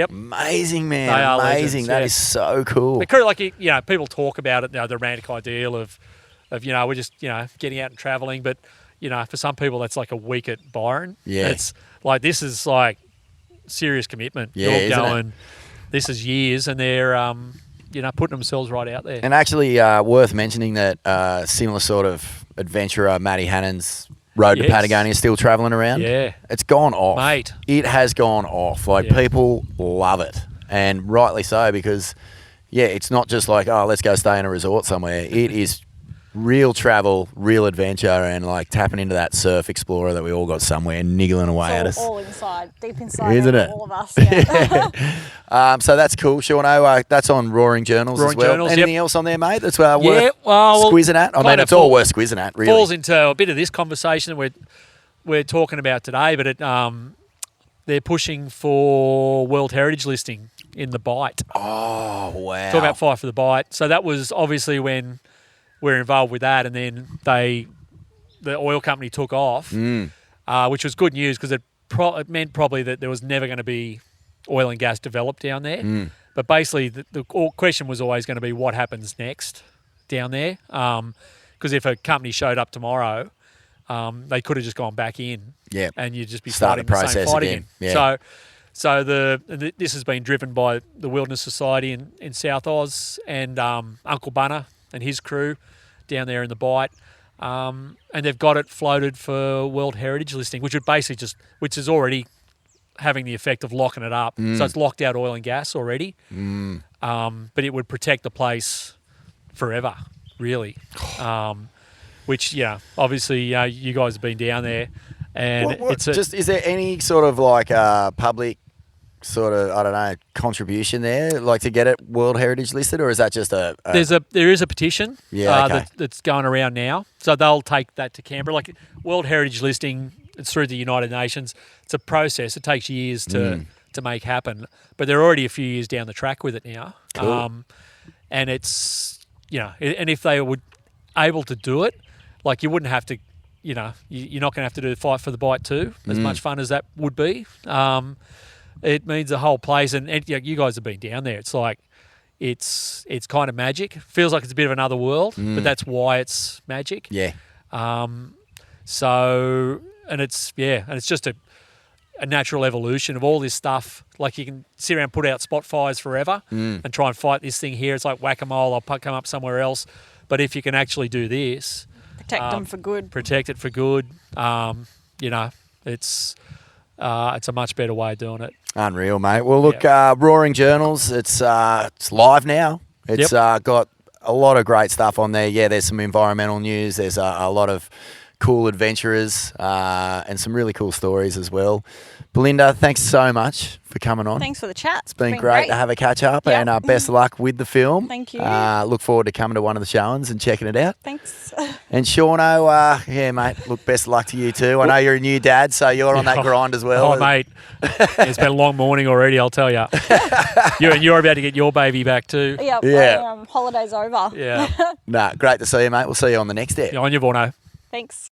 Amazing, man. They are amazing. legends, That is so cool. People talk about it, the romantic ideal of we're just, getting out and traveling. But, for some people that's like a week at Byron. Yeah. It's like, this is like serious commitment. Yeah, You're isn't it? going, this is years, and they're, putting themselves right out there. And actually, worth mentioning that similar sort of adventurer, Matty Hannon's road to Yes. Patagonia is still travelling around. Yeah. It's gone off. Mate. It has gone off. Like, Yeah. people love it. And rightly so, because, it's not just like, oh, let's go stay in a resort somewhere. It is real travel, real adventure, and like tapping into that surf explorer that we all got somewhere niggling away at us. All inside, deep inside, Isn't it? all of us. Yeah. So that's cool, Sean. That's on Roaring Journals Roaring as well. Journals, Anything yep. else on there, mate? That's worth well, squizzing at. I mean, kind it's of all worth squizzing at, really. falls into a bit of this conversation that we're talking about today, but they're pushing for World Heritage listing in the Bight. Oh, wow. Talk about Fight for the Bight. So that was obviously when we're involved with that, and then the oil company took off, which was good news because it meant probably that there was never going to be oil and gas developed down there. But basically, the question was always going to be what happens next down there. Because if a company showed up tomorrow, they could have just gone back in, Yep. and you'd just be Start fighting the the same process fight again. again. Yeah. So this has been driven by the Wilderness Society in South Oz and Uncle Bunner and his crew down there in the Bight. And they've got it floated for World Heritage listing, which is already having the effect of locking it up. So it's locked out oil and gas already. But it would protect the place forever, really. Which, obviously, you guys have been down there, and is there any sort of like public sort of, I don't know, contribution there, like to get it World Heritage listed, or is that just there is a petition okay. that's going around now, so they'll take that to Canberra. Like, World Heritage listing, it's through the United Nations. It's a process. It takes years to make happen, but they're already a few years down the track with it now. Cool. And it's and if they were able to do it, like, you wouldn't have to, you're not going to have to do the Fight for the Bight too, as much fun as that would be. It means the whole place, and you guys have been down there. It's like, it's kind of magic. Feels like it's a bit of another world, but that's why it's magic. Yeah. So, and it's just a natural evolution of all this stuff. Like, you can sit around and put out spot fires forever and try and fight this thing here. It's like whack-a-mole. I'll come up somewhere else. But if you can actually do this, Protect them for good. protect it for good, it's a much better way of doing it. Unreal, mate. Well, look, Roaring Journals, it's live now. It's got a lot of great stuff on there. Yeah, there's some environmental news. There's a lot of cool adventurers and some really cool stories as well. Belinda, thanks so much for coming on. Thanks for the chat. It's been great to have a catch up, Yep. and best of luck with the film. Thank you. Look forward to coming to one of the showings and checking it out. Thanks. And Shauno, mate, look, best of luck to you too. I know you're a new dad, so you're on that grind as well. Oh, mate, it's been a long morning already, I'll tell you. You're about to get your baby back too. Yeah. Holiday's over. Yeah. Great to see you, mate. We'll see you on the next day. On your Vorno. Thanks.